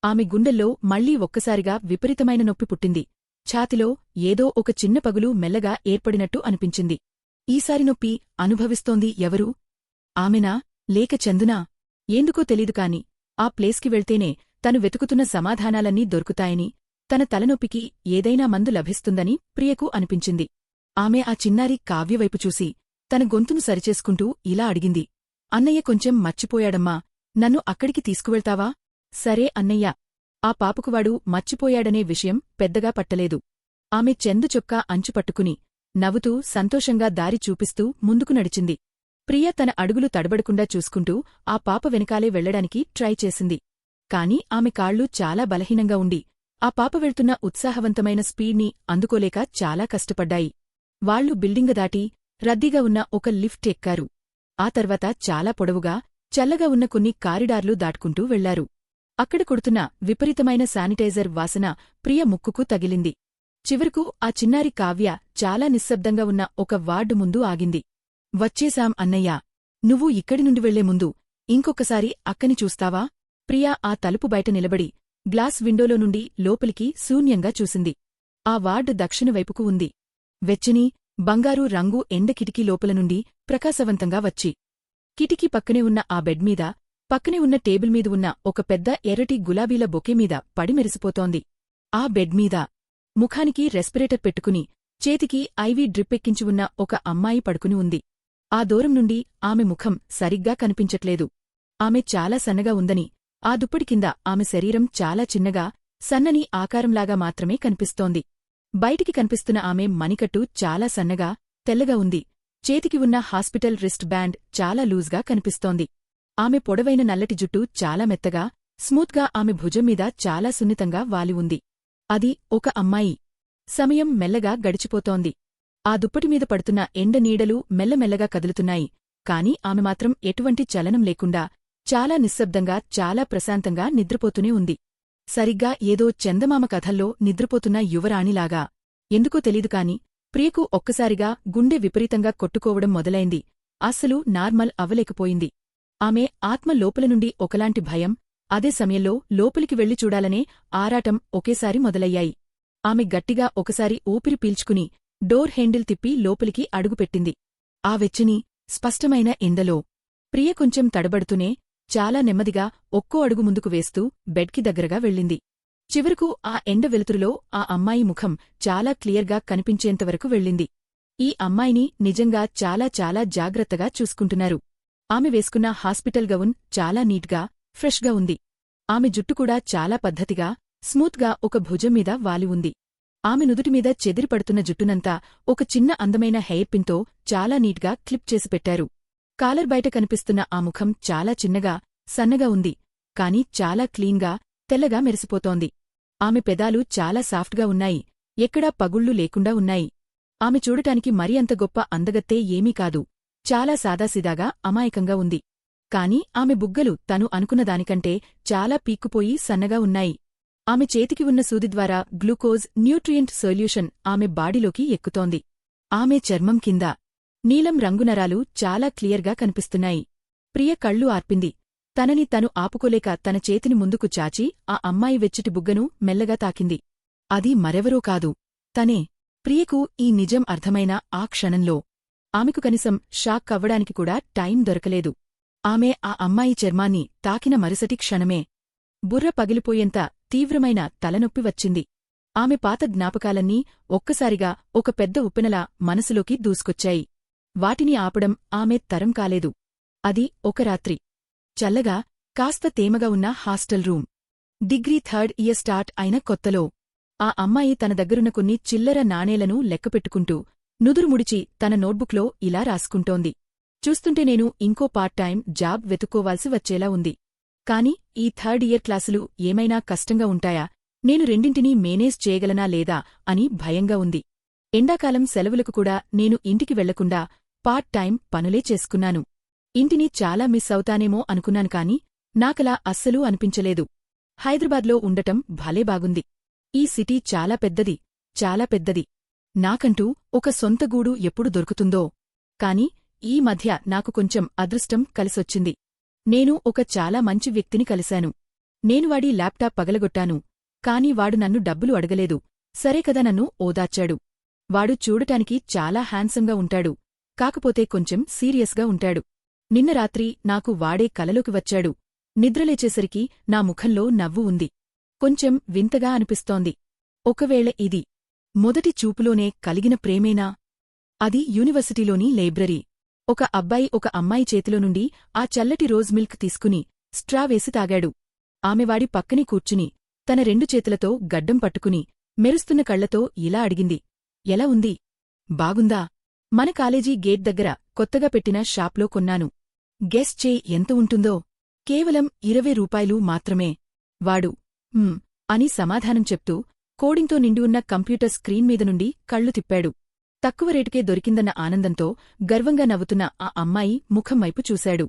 A: ఆమె గుండెల్లో మళ్లీ ఒక్కసారిగా విపరీతమైన నొప్పి పుట్టింది. ఛాతిలో ఏదో ఒక చిన్న పగులు మెల్లగా ఏర్పడినట్టు అనిపించింది. ఈసారి నొప్పి అనుభవిస్తోంది ఎవరు? ఆమెనా, లేక చందునా? ఎందుకో తెలీదు కాని ఆ ప్లేస్కి వెళ్తేనే తను వెతుకుతున్న సమాధానాలన్నీ దొరుకుతాయని, తన తలనొప్పికి ఏదైనా మందు లభిస్తుందని ప్రియకు అనిపించింది. ఆమె ఆ చిన్నారి కావ్యవైపు చూసి తన గొంతును సరిచేసుకుంటూ ఇలా అడిగింది. అన్నయ్య కొంచెం మర్చిపోయాడమ్మా, నన్ను అక్కడికి తీసుకువెళ్తావా? సరే అన్నయ్య. ఆ పాపకువాడు మర్చిపోయాడనే విషయం పెద్దగా పట్టలేదు. ఆమె చెందు చొక్కా అంచు పట్టుకుని నవ్వుతూ సంతోషంగా దారి చూపిస్తూ ముందుకు నడిచింది. ప్రియ తన అడుగులు తడబడకుండా చూసుకుంటూ ఆ పాప వెనకాలే వెళ్లడానికి ట్రై చేసింది. కాని ఆమె కాళ్ళు చాలా బలహీనంగా ఉండి ఆ పాప వెళ్తున్న ఉత్సాహవంతమైన స్పీడ్ని అందుకోలేక చాలా కష్టపడ్డాయి. వాళ్లు బిల్డింగు దాటి రద్దీగా ఉన్న ఒక లిఫ్ట్ ఎక్కారు. ఆ తర్వాత చాలా పొడవుగా, చల్లగా ఉన్న కొన్ని కారిడార్లు దాటుకుంటూ వెళ్లారు. అక్కడ కొడుతున్న విపరీతమైన శానిటైజర్ వాసన ప్రియ ముక్కుకు తగిలింది. చివరకు ఆ చిన్నారి కావ్య చాలా నిశ్శబ్దంగా ఉన్న ఒక వార్డు ముందు ఆగింది. వచ్చేశాం అన్నయ్యా. నువ్వు ఇక్కడి నుండి వెళ్లే ముందు ఇంకొకసారి అక్కని చూస్తావా? ప్రియా ఆ తలుపు బయట నిలబడి గ్లాస్ విండోలో నుండి లోపలికి శూన్యంగా చూసింది. ఆ వార్డు దక్షిణవైపుకు ఉంది. వెచ్చని, బంగారు రంగు ఎండ కిటికీ లోపల నుండి ప్రకాశవంతంగా వచ్చి కిటికీ పక్కనే ఉన్న ఆ బెడ్ మీద, పక్కనే ఉన్న టేబుల్ మీద ఉన్న ఒక పెద్ద ఎర్రటి గులాబీల బొకే మీద పడి మెరిసిపోతోంది. ఆ బెడ్ మీద ముఖానికి రెస్పిరేటర్ పెట్టుకుని చేతికి ఐవీ డ్రిప్పెక్కించి ఉన్న ఒక అమ్మాయి పడుకుని ఉంది. ఆ దూరం నుండి ఆమె ముఖం సరిగ్గా కనిపించట్లేదు. ఆమె చాలా సన్నగా ఉందని, ఆ దుప్పటి కింద ఆమె శరీరం చాలా చిన్నగా, సన్నని ఆకారంలాగా మాత్రమే కనిపిస్తోంది. బయటికి కనిపిస్తున్న ఆమె మణికట్టు చాలా సన్నగా, తెల్లగా ఉంది. చేతికి ఉన్న హాస్పిటల్ రిస్ట్ బ్యాండ్ చాలా లూజ్గా కనిపిస్తోంది. ఆమె పొడవైన నల్లటి జుట్టు చాలా మెత్తగా, స్మూత్గా ఆమె భుజం మీద చాలా సున్నితంగా వాలి ఉంది. అది ఒక అమ్మాయి. సమయం మెల్లగా గడిచిపోతోంది. ఆ దుప్పటిమీద పడుతున్న ఎండ నీడలు మెల్లమెల్లగా కదులుతున్నాయి. కాని ఆమె మాత్రం ఎటువంటి చలనం లేకుండా, చాలా నిశ్శబ్దంగా, చాలా ప్రశాంతంగా నిద్రపోతూనే ఉంది. సరిగ్గా ఏదో చందమామ కథల్లో నిద్రపోతున్న యువరాణిలాగా. ఎందుకో తెలీదు కాని ప్రియకు ఒక్కసారిగా గుండె విపరీతంగా కొట్టుకోవడం మొదలైంది. అస్సలు నార్మల్ అవ్వలేకపోయింది. ఆమె ఆత్మ లోపల నుండి ఒకలాంటి భయం, అదే సమయంలో లోపలికి వెళ్లి చూడాలనే ఆరాటం ఒకేసారి మొదలయ్యాయి. ఆమె గట్టిగా ఒకసారి ఊపిరి పీల్చుకుని డోర్ హ్యాండిల్ తిప్పి లోపలికి అడుగుపెట్టింది. ఆ వెచ్చని, స్పష్టమైన ఎండలో ప్రియ కొంచెం తడబడుతూనే చాలా నెమ్మదిగా ఒక్కో అడుగు ముందుకు వేస్తూ బెడ్కి దగ్గరగా వెళ్ళింది. చివరకు ఆ ఎండ వెలుతురులో ఆ అమ్మాయి ముఖం చాలా క్లియర్గా కనిపించేంతవరకు వెళ్ళింది. ఈ అమ్మాయిని నిజంగా చాలా చాలా జాగ్రత్తగా చూసుకుంటున్నారు. ఆమె వేసుకున్న హాస్పిటల్ గౌన్ చాలా నీట్గా, ఫ్రెష్గా ఉంది. ఆమె జుట్టు కూడా చాలా పద్ధతిగా, స్మూత్గా ఒక భుజం మీద వాలి ఉంది. ఆమె నుదుటిమీద చెదిరిపడుతున్న జుట్టునంతా ఒక చిన్న అందమైన హెయిర్ పిన్తో చాలా నీట్గా క్లిప్ చేసి పెట్టారు. కాలర్ బయట కనిపిస్తున్న ఆ ముఖం చాలా చిన్నగా, సన్నగా ఉంది, కాని చాలా క్లీన్గా, తెల్లగా మెరిసిపోతోంది. ఆమె పెదాలు చాలా సాఫ్ట్గా ఉన్నాయి, ఎక్కడా పగుళ్లు లేకుండా ఉన్నాయి. ఆమె చూడటానికి మరీ అంత గొప్ప అందగత్తే ఏమీ కాదు, చాలా సాదాసీదాగా అమాయకంగా ఉంది. కాని ఆమె బుగ్గలు తను అనుకున్నదానికంటే చాలా పీక్కుపోయి సన్నగా ఉన్నాయి. ఆమె చేతికి ఉన్న సూది ద్వారా గ్లూకోజ్ న్యూట్రియంట్ సొల్యూషన్ ఆమె బాడీలోకి ఎక్కుతోంది. ఆమె చర్మం కింద నీలం రంగు నరాలు చాలా క్లియర్గా కనిపిస్తున్నాయి. ప్రియ కళ్ళు ఆర్పింది. తనని తను ఆపుకోలేక తన చేతిని ముందుకు చాచి ఆ అమ్మాయి వెచ్చటి బుగ్గను మెల్లగా తాకింది. అది మరెవరో కాదు, తనే. ప్రియకు ఈ నిజం అర్థమైన ఆ క్షణంలో ఆమెకు కనీసం షాక్ అవ్వడానికి కూడా టైం దొరకలేదు. ఆమె ఆ అమ్మాయి చర్మాన్ని తాకిన మరుసటి క్షణమే బుర్ర పగిలిపోయేంత తీవ్రమైన తలనొప్పి వచ్చింది. ఆమె పాత జ్ఞాపకాలన్నీ ఒక్కసారిగా ఒక పెద్ద ఉప్పెనలా మనసులోకి దూసుకొచ్చాయి. వాటిని ఆపడం ఆమె తరం కాలేదు. అది ఒక రాత్రి. చల్లగా, కాస్త తేమగా ఉన్న hostel room. Degree 3rd year start అయిన కొత్తలో ఆ అమ్మాయి తన దగ్గరున్న కొన్ని చిల్లర నాణేలను లెక్కపెట్టుకుంటూ నుదురు ముడిచి తన నోట్బుక్లో ఇలా రాసుకుంటోంది. చూస్తుంటే నేను ఇంకో పార్ట్ టైం జాబ్ వెతుక్కోవాల్సి వచ్చేలా ఉంది. కాని ఈ 3rd ఇయర్ క్లాసులు ఏమైనా కష్టంగా ఉంటాయా, నేను రెండింటినీ మేనేజ్ చేయగలనా లేదా అని భయంగా ఉంది. ఎండాకాలం సెలవులకు కూడా నేను ఇంటికి వెళ్లకుండా పార్ట్ టైం పనులే చేసుకున్నాను. ఇంటిని చాలా మిస్ అవుతానేమో అనుకున్నాను కాని నాకలా అస్సలూ అనిపించలేదు. హైదరాబాద్లో ఉండటం భలే బాగుంది. ఈ సిటీ చాలా పెద్దది, చాలా పెద్దది. నాకంటూ ఒక సొంత గూడు ఎప్పుడు దొరుకుతుందో. కాని ఈ మధ్య నాకు కొంచెం అదృష్టం కలిసొచ్చింది. నేను ఒక చాలా మంచి వ్యక్తిని కలిశాను. నేను వాడి ల్యాప్టాప్ పగలగొట్టాను, కాని వాడు నన్ను డబ్బులు అడగలేదు. సరే కదా నన్ను ఓదార్చాడు. వాడు చూడటానికి చాలా హ్యాండ్సమ్గా ఉంటాడు, కాకపోతే కొంచెం సీరియస్గా ఉంటాడు. నిన్న రాత్రి నాకు వాడే కలలోకి వచ్చాడు. నిద్రలేచేసరికి నా ముఖంలో నవ్వు ఉంది. కొంచెం వింతగా అనిపిస్తోంది. ఒకవేళ ఇది మొదటి చూపులోనే కలిగిన ప్రేమేనా? అది యూనివర్సిటీలోని లైబ్రరీ. ఒక అబ్బాయి ఒక అమ్మాయి చేతిలో నుండి ఆ చల్లటి రోజ్ మిల్క్ తీసుకుని స్ట్రా వేసి తాగాడు. ఆమెవాడి పక్కనే కూర్చుని తన 2 చేతులతో గడ్డం పట్టుకుని మెరుస్తున్న కళ్లతో ఇలా అడిగింది, ఎలా ఉంది? బాగుందా? మన కాలేజీ గేట్ దగ్గర కొత్తగా పెట్టిన షాప్లో కొన్నాను. గెస్ చేయి ఎంత ఉంటుందో? కేవలం 20 రూపాయలు మాత్రమే. వాడు అని సమాధానం చెప్తూ కోడింగ్తో నిండి ఉన్న కంప్యూటర్ స్క్రీన్ మీద నుండి కళ్ళు తిప్పాడు. తక్కువ రేటుకే దొరికిందన్న ఆనందంతో గర్వంగా నవ్వుతున్న ఆ అమ్మాయి ముఖం వైపు చూశాడు.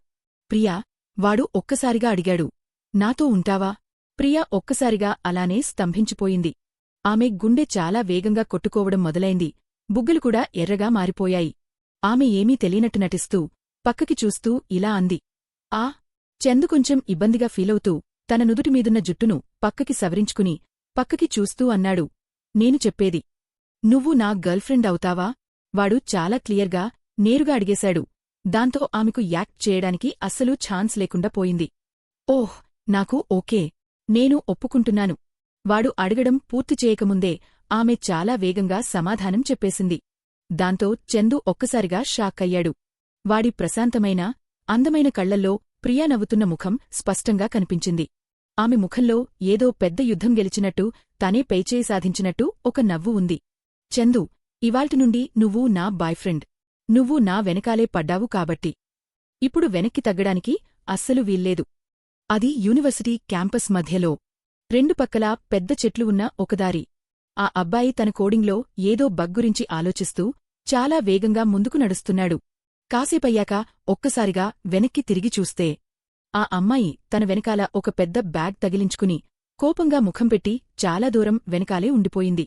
A: ప్రియా, వాడు ఒక్కసారిగా అడిగాడు. నాతో ఉంటావా? ప్రియా ఒక్కసారిగా అలానే స్తంభించిపోయింది. ఆమె గుండె చాలా వేగంగా కొట్టుకోవడం మొదలైంది. బుగ్గలు కూడా ఎర్రగా మారిపోయాయి. ఆమె ఏమీ తెలియనట్టు నటిస్తూ పక్కకి చూస్తూ ఇలా అంది. ఆ చందు కొంచెం ఇబ్బందిగా ఫీలవుతూ తన నుదుటిమీదున్న జుట్టును పక్కకి సవరించుకుని పక్కకి చూస్తూ అన్నాడు. నేను చెప్పేది నువ్వు నా గర్ల్ఫ్రెండ్ అవుతావా? వాడు చాలా క్లియర్గా, నేరుగా అడిగేశాడు. దాంతో ఆమెకు యాక్ట్ చేయడానికి అస్సలు ఛాన్స్ లేకుండా పోయింది. ఓహ్, నాకు ఓకే. నేను ఒప్పుకుంటున్నాను. వాడు అడగడం పూర్తి చేయకముందే ఆమె చాలా వేగంగా సమాధానం చెప్పేసింది. దాంతో చందు ఒక్కసారిగా షాక్ అయ్యాడు. వాడి ప్రశాంతమైన, అందమైన కళ్లల్లో ప్రియా నవ్వుతున్న ముఖం స్పష్టంగా కనిపించింది. ఆమె ముఖంలో ఏదో పెద్ద యుద్ధం గెలిచినట్టు, తనే పైచేయి సాధించినట్టు ఒక నవ్వు ఉంది. చందు, ఇవాల్టి నుండి నువ్వు నా బాయ్ఫ్రెండ్. నువ్వు నా వెనకాలే పడ్డావు కాబట్టి ఇప్పుడు వెనక్కి తగ్గడానికి అస్సలు వీల్లేదు. అది యూనివర్సిటీ క్యాంపస్ మధ్యలో 2 పక్కలా పెద్ద చెట్లు ఉన్న ఒకదారి. ఆ అబ్బాయి తన కోడింగ్లో ఏదో బగ్ గురించి ఆలోచిస్తూ చాలా వేగంగా ముందుకు నడుస్తున్నాడు. కాసేపయ్యాక ఒక్కసారిగా వెనక్కి తిరిగి చూస్తే ఆ అమ్మాయి తన వెనకాల ఒక పెద్ద బ్యాగ్ తగిలించుకుని కోపంగా ముఖం పెట్టి చాలా దూరం వెనకాలే ఉండిపోయింది.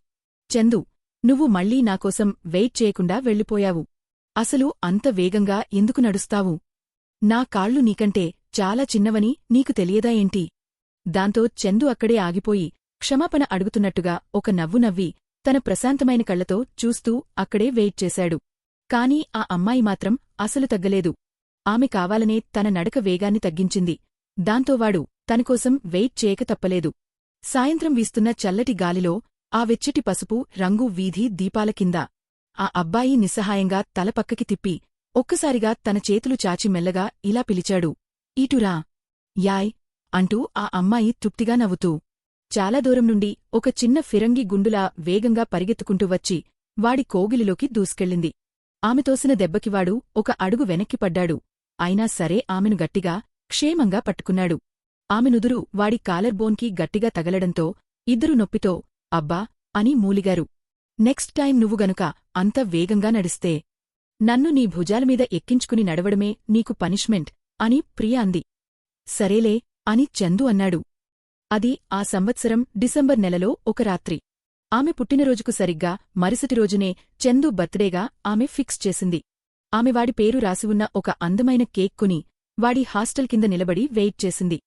A: చందు, నువ్వు మళ్ళీ నాకోసం వెయిట్ చేయకుండా వెళ్ళిపోయావు. అసలు అంత వేగంగా ఎందుకు నడుస్తావు? నా కాళ్ళు నీకంటే చాలా చిన్నవని నీకు తెలియదా ఏంటి? దాంతో చందు అక్కడే ఆగిపోయి క్షమాపణ అడుగుతున్నట్టుగా ఒక నవ్వు నవ్వి తన ప్రశాంతమైన కళ్లతో చూస్తూ అక్కడే వెయిట్ చేశాడు. కాని ఆ అమ్మాయి మాత్రం అసలు తగ్గలేదు. ఆమె కావాలనే తన నడక వేగాన్ని తగ్గించింది. దాంతో వాడు తనకోసం వెయిట్ చేయక తప్పలేదు. సాయంత్రం వీస్తున్న చల్లటి గాలిలో ఆ వెచ్చటి పసుపు రంగు వీధి దీపాల కింద ఆ అబ్బాయి నిస్సహాయంగా తల పక్కకి తిప్పి ఒక్కసారిగా తన చేతులు చాచి మెల్లగా ఇలా పిలిచాడు. ఈటురా. యాయ్ అంటూ ఆ అమ్మాయి తృప్తిగా నవ్వుతూ చాలా దూరం నుండి ఒక చిన్న ఫిరంగి గుండులా వేగంగా పరిగెత్తుకుంటూ వచ్చి వాడి కోగిలిలోకి దూసుకెళ్ళింది. ఆమె తోసిన దెబ్బకి వాడు ఒక అడుగు వెనక్కి పడ్డాడు. అయినా సరే ఆమెను గట్టిగా క్షేమంగా పట్టుకున్నాడు. ఆమె నుదురు వాడి కాలర్ బోన్కి గట్టిగా తగలడంతో ఇద్దరు నొప్పితో అబ్బా అని మూలిగారు. నెక్స్ట్ టైం నువ్వు గనుక అంత వేగంగా నడిస్తే నన్ను నీ భుజాలమీద ఎక్కించుకుని నడవడమే నీకు పనిష్మెంట్ అని ప్రియ అంది. సరేలే అని చందు అన్నాడు. అది ఆ సంవత్సరం డిసెంబర్ నెలలో ఒక రాత్రి. ఆమె పుట్టినరోజుకు సరిగ్గా మరుసటి రోజునే చందు బర్త్డేగా ఆమె ఫిక్స్ చేసింది. ఆమె వాడి పేరు రాసివున్న ఒక అందమైన కేక్ కొని వాడి హాస్టల్ కింద నిలబడి వెయిట్ చేసింది.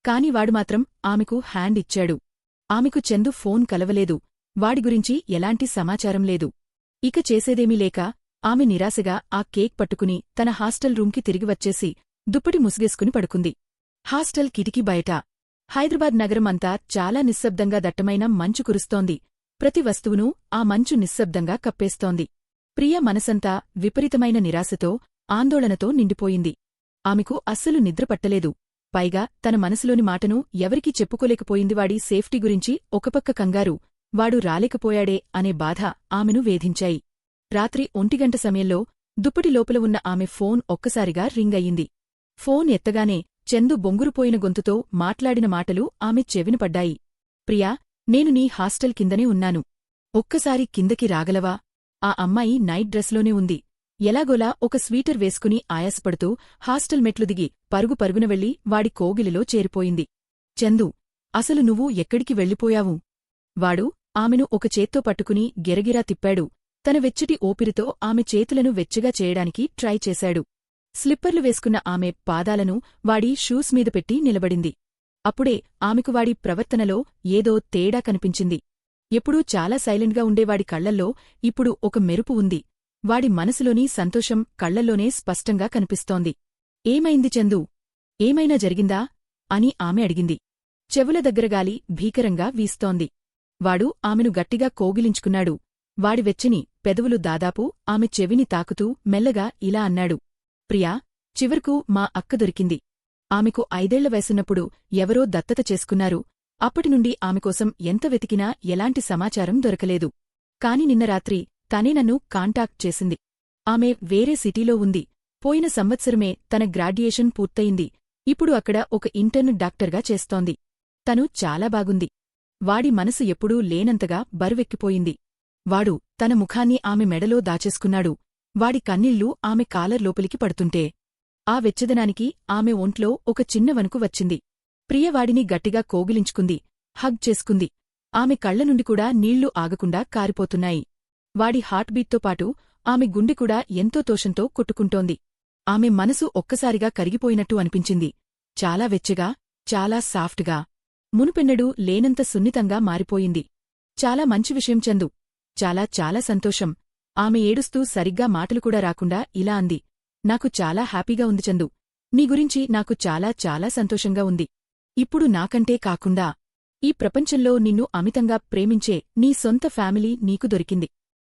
A: కాని వాడు మాత్రం ఆమెకు హ్యాండ్ ఇచ్చాడు. ఆమెకు చందు ఫోన్ కలవలేదు. వాడి గురించి ఎలాంటి సమాచారం లేదు. ఇక చేసేదేమీ లేక ఆమె నిరాశగా ఆ కేక్ పట్టుకుని తన హాస్టల్ రూంకి తిరిగి వచ్చేసి దుప్పటి ముసుగేసుకుని పడుకుంది. హాస్టల్ కిటికీ బయట హైదరాబాద్ నగరం అంతా చాలా నిశ్శబ్దంగా దట్టమైన మంచు కురుస్తోంది. ప్రతి వస్తువునూ ఆ మంచు నిశ్శబ్దంగా కప్పేస్తోంది. ప్రియ మనసంతా విపరీతమైన నిరాశతో ఆందోళనతో నిండిపోయింది. ఆమెకు అస్సలు నిద్రపట్టలేదు. పైగా తన మనసులోని మాటను ఎవరికీ చెప్పుకోలేకపోయింది. వాడి సేఫ్టీ గురించి ఒకపక్క కంగారు, వాడు రాలేకపోయాడే అనే బాధ ఆమెను వేధించాయి. రాత్రి 1 గంట సమయంలో దుప్పటి లోపల ఉన్న ఆమె ఫోన్ ఒక్కసారిగా రింగ్ అయ్యింది. ఫోన్ ఎత్తగానే చందు బొంగురుపోయిన గొంతుతో మాట్లాడిన మాటలు ఆమె చెవిన పడ్డాయి. ప్రియా, నేను నీ హాస్టల్ కిందనే ఉన్నాను. ఒక్కసారి కిందకి రాగలవా? ఆ అమ్మాయి నైట్ డ్రెస్లోనే ఉంది. ఎలాగోలా ఒక స్వీటర్ వేసుకుని ఆయాసపడుతూ హాస్టల్ మెట్లు దిగి పరుగు పరుగున వెళ్లి వాడి కోగిలిలో చేరిపోయింది. చందు, అసలు నువ్వు ఎక్కడికి వెళ్ళిపోయావు? వాడు ఆమెను ఒక చేత్తో పట్టుకుని గిరగిరా తిప్పాడు. తన వెచ్చటి ఓపిరితో ఆమె చేతులను వెచ్చగా చేయడానికి ట్రై చేశాడు. స్లిప్పర్లు వేసుకున్న ఆమె పాదాలను వాడి షూస్ మీద పెట్టి నిలబడింది. అప్పుడే ఆమెకు వాడి ప్రవర్తనలో ఏదో తేడా కనిపించింది. ఎప్పుడూ చాలా సైలెంట్గా ఉండేవాడి కళ్లల్లో ఇప్పుడు ఒక మెరుపు ఉంది. వాడి మనసులోని సంతోషం కళ్లల్లోనే స్పష్టంగా కనిపిస్తోంది. ఏమైంది చందూ? ఏమైనా జరిగిందా? అని ఆమె అడిగింది. చెవుల దగ్గరగాలి భీకరంగా వీస్తోంది. వాడు ఆమెను గట్టిగా కోగిలించుకున్నాడు. వాడి వెచ్చని పెదవులు దాదాపు ఆమె చెవిని తాకుతూ మెల్లగా ఇలా అన్నాడు. ప్రియా, చివరకు మా అక్క దొరికింది. ఆమెకు 5 వయసున్నప్పుడు ఎవరో దత్తత చేసుకున్నారు. అప్పటినుండి ఆమెకోసం ఎంత వెతికినా ఎలాంటి సమాచారం దొరకలేదు. కాని నిన్న రాత్రి తనే నన్ను కాంటాక్ట్ చేసింది. ఆమె వేరే సిటీలో ఉంది. పోయిన సంవత్సరమే తన గ్రాడ్యుయేషన్ పూర్తయింది. ఇప్పుడు అక్కడ ఒక ఇంటర్న్ డాక్టర్గా చేస్తోంది. తను చాలా బాగుంది. వాడి మనసు ఎప్పుడూ లేనంతగా బరువెక్కిపోయింది. వాడు తన ముఖాన్ని ఆమె మెడలో దాచేసుకున్నాడు. వాడి కన్నీళ్లు ఆమె కాలర్ లోపలికి పడుతుంటే ఆ వెచ్చదనానికి ఆమె ఒంట్లో ఒక చిన్న వణుకు వచ్చింది. ప్రియ వాడిని గట్టిగా కోగిలించుకుంది, హగ్ చేసుకుంది. ఆమె కళ్ల నుండి కూడా నీళ్లు ఆగకుండా కారిపోతున్నాయి. వాడి హార్ట్ బీట్తో పాటు ఆమె గుండె కూడా ఎంతో తోషంతో కొట్టుకుంటోంది. ఆమె మనసు ఒక్కసారిగా కరిగిపోయినట్టు అనిపించింది. చాలా వెచ్చగా, చాలా సాఫ్ట్గా, మునుపెన్నడూ లేనంత సున్నితంగా మారిపోయింది. చాలా మంచి విషయం చందు. చాలా చాలా సంతోషం. ఆమె ఏడుస్తూ సరిగ్గా మాటలు కూడా రాకుండా ఇలా అంది. నాకు చాలా హ్యాపీగా ఉంది చందు. నీ గురించి నాకు చాలా చాలా సంతోషంగా ఉంది. ఇప్పుడు నాకంటే కాకుండా ఈ ప్రపంచంలో నిన్ను అమితంగా ప్రేమించే నీ సొంత ఫ్యామిలీ నీకు దొరికింది.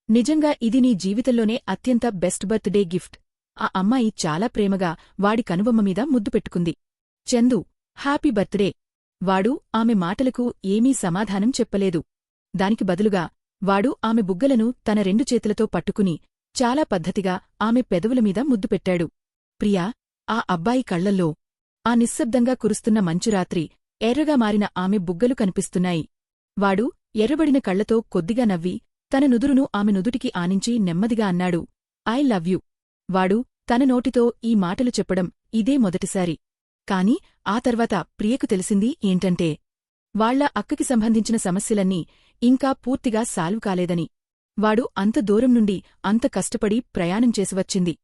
A: నిజంగా ఇది నీ జీవితంలోనే అత్యంత బెస్ట్ బర్త్డే గిఫ్ట్. ఆ అమ్మాయి చాలా ప్రేమగా వాడి కనుబొమ్మ మీద ముద్దు పెట్టుకుంది. Chandu, happy birthday. వాడు ఆమె మాటలకు ఏమీ సమాధానం చెప్పలేదు. దానికి బదులుగా వాడు ఆమె బుగ్గలను తన 2 చేతులతో పట్టుకుని చాలా పద్ధతిగా ఆమె పెదవుల మీద ముద్దు పెట్టాడు. ప్రియా, ఆ అబ్బాయి కళ్లల్లో ఆ నిశ్శబ్దంగా కురుస్తున్న మంచురాత్రి ఎర్రగా మారిన ఆమె బుగ్గలు కనిపిస్తున్నాయి. వాడు ఎర్రబడిన కళ్లతో కొద్దిగా నవ్వి తన నుదురును ఆమె నుదుటికి ఆనించి నెమ్మదిగా అన్నాడు, ఐ లవ్ యూ. వాడు తన నోటితో ఈ మాటలు చెప్పడం ఇదే మొదటిసారి. కాని ఆ తర్వాత ప్రియకు తెలిసింది ఏంటంటే వాళ్ల అక్కకి సంబంధించిన సమస్యలన్నీ ఇంకా పూర్తిగా సాల్వ్ కాలేదని. వాడు అంత దూరం నుండి అంత కష్టపడి ప్రయాణం చేసివచ్చింది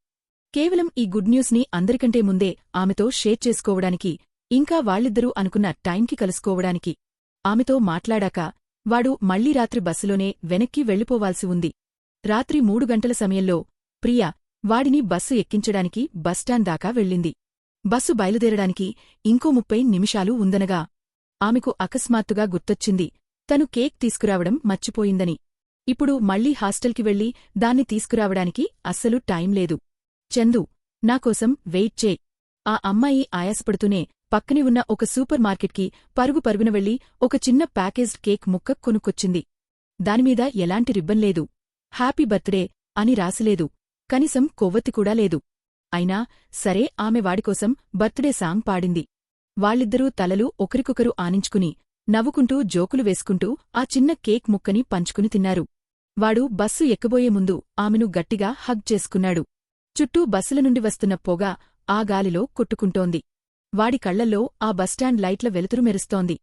A: కేవలం ఈ గుడ్ న్యూస్ని అందరికంటే ముందే ఆమెతో షేర్ చేసుకోవడానికి, ఇంకా వాళ్ళిద్దరూ అనుకున్న టైంకి కలుసుకోవడానికి. ఆమెతో మాట్లాడాక వాడు మళ్లీ రాత్రి బస్సులోనే వెనక్కి వెళ్ళిపోవాల్సి ఉంది. రాత్రి 3 గంటల సమయంలో ప్రియ వాడిని బస్సు ఎక్కించడానికి బస్టాండ్ దాకా వెళ్ళింది. బస్సు బయలుదేరడానికి ఇంకో 30 నిమిషాలు ఉందనగా ఆమెకు అకస్మాత్తుగా గుర్తొచ్చింది తను కేక్ తీసుకురావడం మర్చిపోయిందని. ఇప్పుడు మళ్లీ హాస్టల్కి వెళ్లి దాన్ని తీసుకురావడానికి అస్సలు టైం లేదు. చందు, నాకోసం వెయిట్ చే. ఆ అమ్మాయి ఆయాసపడుతూనే పక్కనే ఉన్న ఒక సూపర్ మార్కెట్కి పరుగున వెళ్లి ఒక చిన్న ప్యాకేజ్డ్ కేక్ ముక్క కొనుక్కొచ్చింది. దానిమీద ఎలాంటి రిబ్బన్ లేదు, హ్యాపీ బర్త్డే అని రాసిలేదు, కనీసం కొవ్వొత్తి కూడా లేదు. అయినా సరే ఆమె వాడికోసం బర్త్డే సాంగ్ పాడింది. వాళ్ళిద్దరూ తలలు ఒకరికొకరు ఆనించుకుని నవ్వుకుంటూ జోకులు వేసుకుంటూ ఆ చిన్న కేక్ ముక్కని పంచుకుని తిన్నారు. వాడు బస్సు ఎక్కబోయే ముందు ఆమెను గట్టిగా హగ్ చేసుకున్నాడు. చుట్టూ బస్సుల నుండి వస్తున్న పొగ ఆ గాలిలో కొట్టుకుంటోంది. వాడి కళ్లల్లో ఆ బస్టాండ్ లైట్ల వెలుతురు మెరుస్తోంది.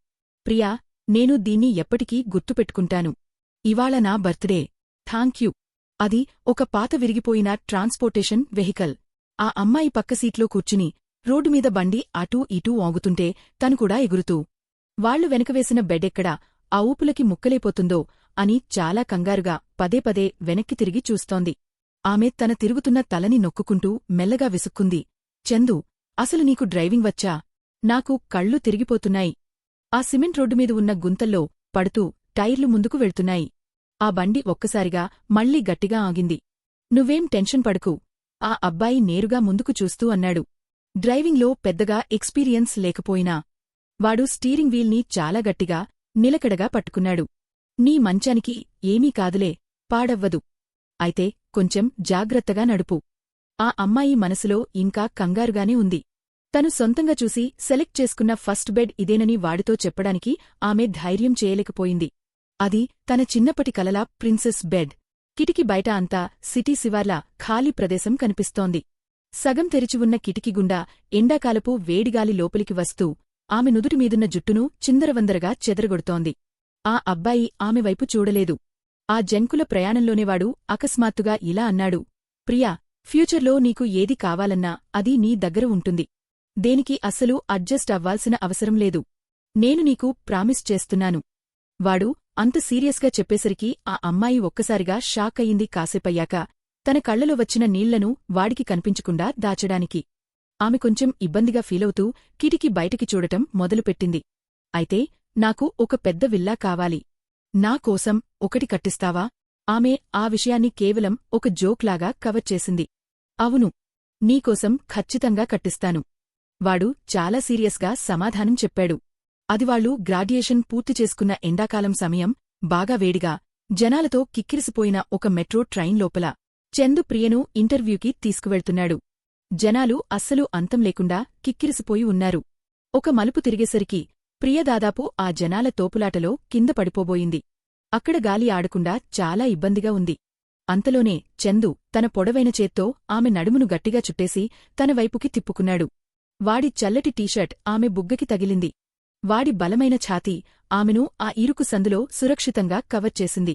A: ప్రియా, నేను దీన్ని ఎప్పటికీ గుర్తుపెట్టుకుంటాను. ఇవాళ నా బర్త్డే. థాంక్యూ. అది ఒక పాత విరిగిపోయిన ట్రాన్స్పోర్టేషన్ వెహికల్. ఆ అమ్మాయి పక్క సీట్లో కూర్చుని రోడ్డుమీద బండి అటూ ఇటూ ఆగుతుంటే తను కూడా ఎగురుతూ, వాళ్లు వెనకవేసిన బెడ్డెక్కడా ఆ ఊపులకి ముక్కలైపోతుందో అని చాలా కంగారుగా పదే వెనక్కి తిరిగి చూస్తోంది. ఆమె తన తిరుగుతున్న తలని నొక్కుకుంటూ మెల్లగా విసుక్కుంది. చందు, అసలు నీకు డ్రైవింగ్ వచ్చా? నాకు కళ్ళు తిరిగిపోతున్నాయి. ఆ సిమెంట్ రోడ్డుమీద ఉన్న గుంతల్లో పడుతూ టైర్లు ముందుకు వెళ్తున్నాయి. ఆ బండి ఒక్కసారిగా మళ్లీ గట్టిగా ఆగింది. నువ్వేం టెన్షన్ పడకు, ఆ అబ్బాయి నేరుగా ముందుకు చూస్తూ అన్నాడు. డ్రైవింగ్లో పెద్దగా ఎక్స్పీరియన్స్ లేకపోయినా వాడు స్టీరింగ్ వీల్ని చాలా గట్టిగా నిలకడగా పట్టుకున్నాడు. నీ మంచానికి ఏమీ కాదులే, పాడవ్వదు. అయితే కొంచెం జాగ్రత్తగా నడుపు. ఆ అమ్మాయి మనసులో ఇంకా కంగారుగానే ఉంది. తను సొంతంగా చూసి సెలెక్ట్ చేసుకున్న ఫస్ట్ బెడ్ ఇదేనని వాడితో చెప్పడానికి ఆమె ధైర్యం చేయలేకపోయింది. అది తన చిన్నప్పటి కలలా ప్రిన్సెస్ బెడ్. కిటికీ బయట అంతా సిటీ శివార్లా ఖాళీ ప్రదేశం కనిపిస్తోంది. సగం తెరిచి ఉన్న కిటికీ గుండా ఎండాకాలపు వేడిగాలి లోపలికి వస్తూ ఆమె నుదుటిమీదున్న జుట్టును చిందరవందరగా చెదరగొడుతోంది. ఆ అబ్బాయి ఆమె వైపు చూడలేదు. ఆ జంకుల ప్రయాణంలోనేవాడు అకస్మాత్తుగా ఇలా అన్నాడు. ప్రియా, ఫ్యూచర్లో నీకు ఏది కావాలన్నా అది నీ దగ్గర ఉంటుంది. దేనికి అస్సలు అడ్జస్ట్ అవ్వాల్సిన అవసరం లేదు. నేను నీకు ప్రామిస్ చేస్తున్నాను. వాడు అంత సీరియస్గా చెప్పేసరికి ఆ అమ్మాయి ఒక్కసారిగా షాక్ అయింది. కాసేపయ్యాక తన కళ్లలో వచ్చిన నీళ్లను వాడికి కనిపించకుండా దాచడానికి ఆమె కొంచెం ఇబ్బందిగా ఫీలవుతూ కిటికీ బయటికి చూడటం మొదలుపెట్టింది. అయితే నాకు ఒక పెద్ద విల్లా కావాలి. నా కోసం ఒకటి కట్టిస్తావా? ఆమె ఆ విషయాన్ని కేవలం ఒక జోక్లాగా కవర్ చేసింది. అవును, నీకోసం ఖచ్చితంగా కట్టిస్తాను. వాడు చాలా సీరియస్గా సమాధానం చెప్పాడు. అది వాళ్ళు గ్రాడ్యుయేషన్ పూర్తి చేసుకున్న ఎండాకాలం సమయం, బాగా వేడిగా జనాలతో కిక్కిరిసిపోయిన ఒక మెట్రో ట్రైన్ లోపల చందు ప్రియను ఇంటర్వ్యూకి తీసుకువెళ్తున్నాడు. జనాలు అస్సలు అంతం లేకుండా కిక్కిరిసిపోయి ఉన్నారు. ఒక మలుపు తిరిగేసరికి ప్రియ దాదాపు ఆ జనాల తోపులాటలో కింద పడిపోబోయింది. అక్కడ గాలి ఆడకుండా చాలా ఇబ్బందిగా ఉంది. అంతలోనే చందు తన పొడవైన చేత్తో ఆమె నడుమును గట్టిగా చుట్టేసి తన వైపుకి తిప్పుకున్నాడు. వాడి చల్లటి టీషర్ట్ ఆమె బుగ్గకి తగిలింది. వాడి బలమైన ఛాతీ ఆమెను ఆ ఇరుకు సందులో సురక్షితంగా కవర్ చేసింది.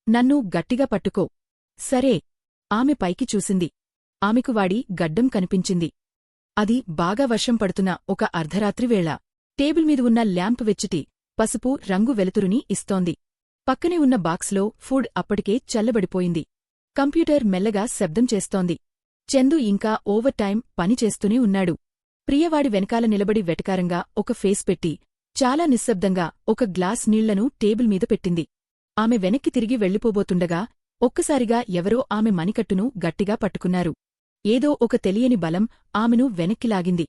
A: నన్ను గట్టిగా పట్టుకో. సరే. ఆమె పైకి చూసింది. ఆమెకు వాడి గడ్డం కనిపించింది. అది బాగా వర్షం పడుతున్న ఒక అర్ధరాత్రి వేళ. టేబుల్ మీద ఉన్న ల్యాంప్ వెచ్చటి పసుపు రంగు వెలుతురుని ఇస్తోంది. పక్కనే ఉన్న బాక్స్లో ఫుడ్ అప్పటికే చల్లబడిపోయింది. కంప్యూటర్ మెల్లగా శబ్దం చేస్తోంది. చందు ఇంకా ఓవర్ టైం పని చేస్తూనే ఉన్నాడు. ప్రియవాడి వెనకాల నిలబడి వెటకారంగా ఒక ఫేస్ పెట్టి చాలా నిశ్శబ్దంగా ఒక గ్లాస్ నీళ్లను టేబుల్ మీద పెట్టింది. ఆమె వెనక్కి తిరిగి వెళ్ళిపోబోతుండగా ఒక్కసారిగా ఎవరో ఆమె మణికట్టును గట్టిగా పట్టుకున్నారు. ఏదో ఒక తెలియని బలం ఆమెను వెనక్కి లాగింది.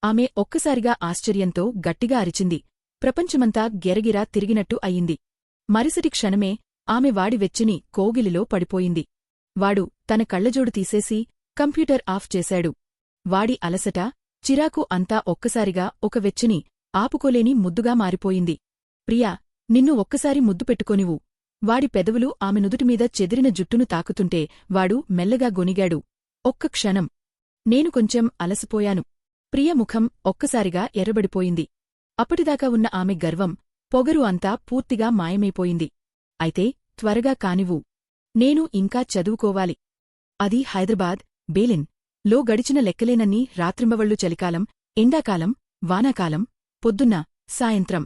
A: ఆమె ఒక్కసారిగా ఆశ్చర్యంతో గట్టిగా అరిచింది. ప్రపంచమంతా గెరగిరా తిరిగినట్టు అయింది. మరుసటి క్షణమే ఆమె వాడి వెచ్చని కోగిలిలో పడిపోయింది. వాడు తన కళ్లజోడు తీసేసి కంప్యూటర్ ఆఫ్ చేశాడు. వాడి అలసట, చిరాకు అంతా ఒక్కసారిగా ఒక వెచ్చని, ఆపుకోలేని ముద్దుగా మారిపోయింది. ప్రియా, నిన్ను ఒక్కసారి ముద్దు పెట్టుకోనివు. వాడి పెదవులు ఆమె నుదుటిమీద చెదిరిన జుట్టును తాకుతుంటే వాడు మెల్లగా గొనిగాడు. ఒక్క క్షణం. నేను కొంచెం అలసిపోయాను. ప్రియ ముఖం ఒక్కసారిగా ఎర్రబడిపోయింది. అప్పటిదాకా ఉన్న ఆమె గర్వం, పొగరు అంతా పూర్తిగా మాయమైపోయింది. అయితే త్వరగా కానివ్వు. నేను ఇంకా చదువుకోవాలి. అది హైదరాబాద్, బేలిన్ లో గడిచిన లెక్కలేనన్ని రాత్రింబవళ్లు చలికాలం, ఎండాకాలం, వానాకాలం, పొద్దున్న, సాయంత్రం.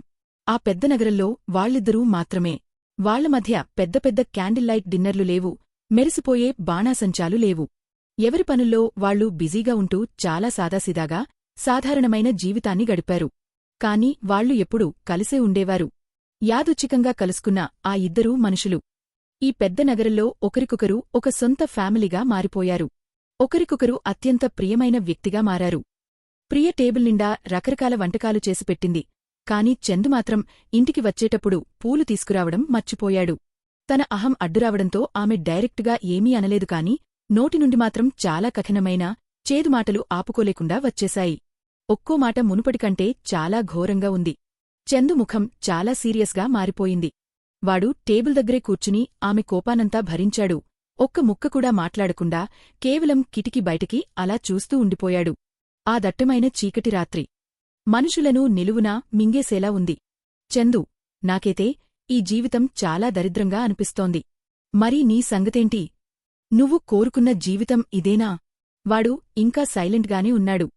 A: ఆ పెద్ద నగరంలో వాళ్ళిద్దరూ మాత్రమే. వాళ్ల మధ్య పెద్ద పెద్ద క్యాండిల్లైట్ డిన్నర్లు లేవు, మెరిసిపోయే బాణాసంచాలు లేవు. ఎవరి పనుల్లో వాళ్లు బిజీగా ఉంటూ చాలా సాదాసీదాగా, సాధారణమైన జీవితాన్ని గడిపారు. కాని వాళ్లు ఎప్పుడూ కలిసే ఉండేవారు. యాదృచ్ఛికంగా కలుసుకున్న ఆ ఇద్దరూ మనుషులు ఈ పెద్ద నగరంలో ఒకరికొకరు ఒక సొంత ఫ్యామిలీగా మారిపోయారు. ఒకరికొకరు అత్యంత ప్రియమైన వ్యక్తిగా మారారు. ప్రియ టేబుల్ నిండా రకరకాల వంటకాలు చేసిపెట్టింది. కాని చందు మాత్రం ఇంటికి వచ్చేటప్పుడు పూలు తీసుకురావడం మర్చిపోయాడు. తన అహం అడ్డురావడంతో ఆమె డైరెక్టుగా ఏమీ అనలేదు కాని నోటినుండి మాత్రం చాలా కఠినమైన చేదుమాటలు ఆపుకోలేకుండా వచ్చేశాయి. ఒక్కో మాట మునుపటికంటే చాలా ఘోరంగా ఉంది. చందు ముఖం చాలా సీరియస్గా మారిపోయింది. వాడు టేబుల్ దగ్గరే కూర్చుని ఆమె కోపానంతా భరించాడు. ఒక్క ముక్క కూడా మాట్లాడకుండా కేవలం కిటికీ బయటికి అలా చూస్తూ ఉండిపోయాడు. ఆ దట్టమైన చీకటి రాత్రి మనుషులను నిలువునా మింగేసేలా ఉంది. చందు, నాకైతే ఈ జీవితం చాలా దరిద్రంగా అనిపిస్తోంది. మరి నీ సంగతేంటి? నువ్వు కోరుకున్న జీవితం ఇదేనా? వాడు ఇంకా సైలెంట్గానే ఉన్నాడు.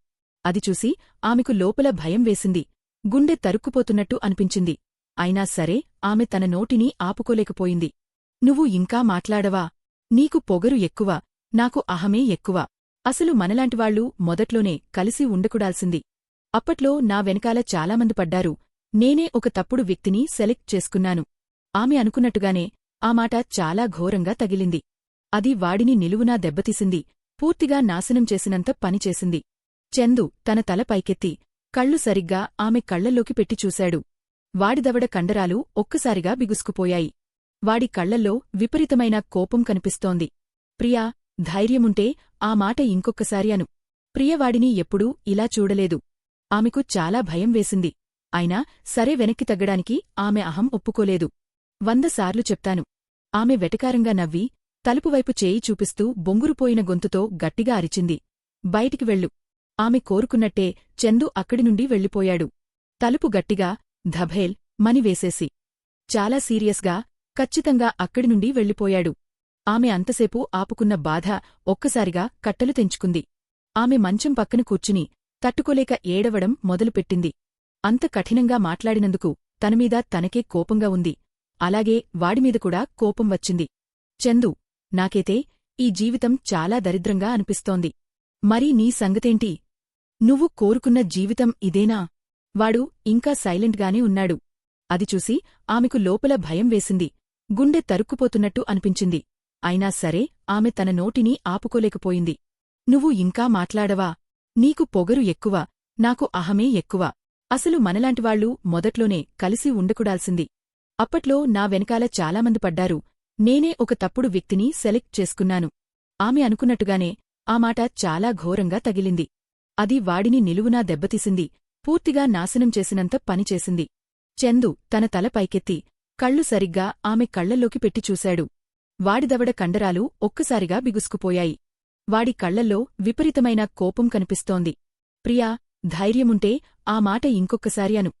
A: అది చూసి ఆమెకు లోపల భయం వేసింది. గుండె తరుక్కుపోతున్నట్టు అనిపించింది. అయినా సరే ఆమె తన నోటిని ఆపుకోలేకపోయింది. నువ్వు ఇంకా మాట్లాడవా? నీకు పొగరు ఎక్కువ, నాకు అహమే ఎక్కువ. అసలు మనలాంటివాళ్లు మొదట్లోనే కలిసి ఉండకూడాల్సింది. అప్పట్లో నా వెనకాల చాలామంది పడ్డారు. నేనే ఒక తప్పుడు వ్యక్తిని సెలెక్ట్ చేసుకున్నాను. ఆమె అనుకున్నట్టుగానే ఆ మాట చాలా ఘోరంగా తగిలింది. అది వాడిని నిలువునా దెబ్బతీసింది. పూర్తిగా నాశనం చేసినంత పనిచేసింది. చందు తన తల పైకెత్తి కళ్ళు సరిగ్గా ఆమె కళ్లల్లోకి పెట్టి చూశాడు. వాడిదవడ కండరాలు ఒక్కసారిగా బిగుసుకుపోయాయి. వాడి కళ్లల్లో విపరీతమైన కోపం కనిపిస్తోంది. ప్రియా, ధైర్యముంటే ఆ మాట ఇంకొక్కసారి అను. ప్రియవాడిని ఎప్పుడూ ఇలా చూడలేదు. ఆమెకు చాలా భయం వేసింది. అయినా సరే వెనక్కి తగ్గడానికి ఆమె అహం ఒప్పుకోలేదు. 100 సార్లు చెప్తాను. ఆమె వెటకారంగా నవ్వి తలుపువైపు చేయి చూపిస్తూ బొంగురుపోయిన గొంతుతో గట్టిగా అరిచింది. బయటికి వెళ్ళు. ఆమె కోరుకున్నట్టే చందు అక్కడినుండి వెళ్ళిపోయాడు. తలుపు గట్టిగా ధభేల్ మని వేసేసి చాలా సీరియస్గా ఖచ్చితంగా అక్కడినుండి వెళ్ళిపోయాడు. ఆమె అంతసేపు ఆపుకున్న బాధ ఒక్కసారిగా కట్టలు తెంచుకుంది. ఆమె మంచం పక్కన కూర్చుని తట్టుకోలేక ఏడవడం మొదలుపెట్టింది. అంత కఠినంగా మాట్లాడినందుకు తనమీద తనకే కోపంగా ఉంది. అలాగే వాడిమీద కూడా కోపం వచ్చింది. చందు, నాకైతే ఈ జీవితం చాలా దరిద్రంగా అనిపిస్తోంది. మరి నీ సంగతేంటి? నువ్వు కోరుకున్న జీవితం ఇదేనా? వాడు ఇంకా సైలెంట్గానే ఉన్నాడు. అది చూసి ఆమెకు లోపల భయం వేసింది. గుండె తరుక్కుపోతున్నట్టు అనిపించింది. అయినా సరే ఆమె తన నోటిని ఆపుకోలేకపోయింది. నువ్వు ఇంకా మాట్లాడవా? నీకు పొగరు ఎక్కువ, నాకు అహమే ఎక్కువ. అసలు మనలాంటివాళ్లు మొదట్లోనే కలిసి ఉండకూడాల్సింది. అప్పట్లో నా వెనకాల చాలామంది పడ్డారు. నేనే ఒక తప్పుడు వ్యక్తిని సెలెక్ట్ చేసుకున్నాను. ఆమె అనుకున్నట్టుగానే ఆ మాట చాలా ఘోరంగా తగిలింది. అది వాడిని నిలువునా దెబ్బతీసింది. పూర్తిగా నాశనం చేసినంత పనిచేసింది. చందు తన తల పైకెత్తి కళ్ళు సరిగ్గా ఆమె కళ్లల్లోకి పెట్టి చూశాడు. వాడిదవడ కండరాలు ఒక్కసారిగా బిగుసుకుపోయాయి. వాడి కళ్లల్లో విపరీతమైన కోపం కనిపిస్తోంది. ప్రియా, ధైర్యముంటే ఆ మాట ఇంకొక్కసారి అను.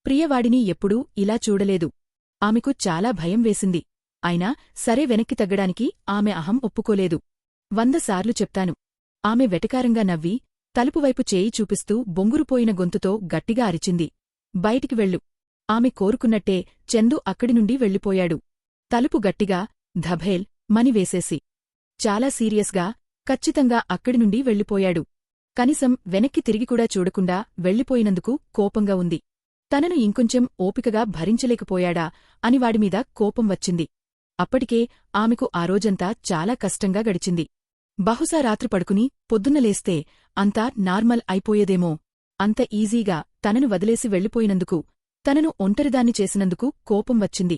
A: ప్రియవాడిని ఎప్పుడూ ఇలా చూడలేదు. ఆమెకు చాలా భయం వేసింది. అయినా సరే వెనక్కి తగ్గడానికి ఆమె అహం ఒప్పుకోలేదు. 100 సార్లు చెప్తాను. ఆమె వెటకారంగా నవ్వి తలుపువైపు చేయి చూపిస్తూ బొంగురుపోయిన గొంతుతో గట్టిగా అరిచింది. బయటికి వెళ్ళు. ఆమె కోరుకున్నట్టే చందు అక్కడినుండి వెళ్ళిపోయాడు. తలుపు గట్టిగా ధభేల్ మని వేసేసి చాలా సీరియస్గా ఖచ్చితంగా అక్కడినుండి వెళ్ళిపోయాడు. కనీసం వెనక్కి తిరిగికూడా చూడకుండా వెళ్ళిపోయినందుకు కోపంగా ఉంది. తనను ఇంకొంచెం ఓపికగా భరించలేకపోయాడా అని వాడిమీద కోపం వచ్చింది. అప్పటికే ఆమెకు ఆ రోజంతా చాలా కష్టంగా గడిచింది. బహుశా రాత్రి పడుకుని పొద్దున్న లేస్తే అంతా నార్మల్ అయిపోయేదేమో. అంత ఈజీగా తనను వదిలేసి వెళ్ళిపోయినందుకు, తనను ఒంటరిదాన్ని చేసినందుకు కోపం వచ్చింది.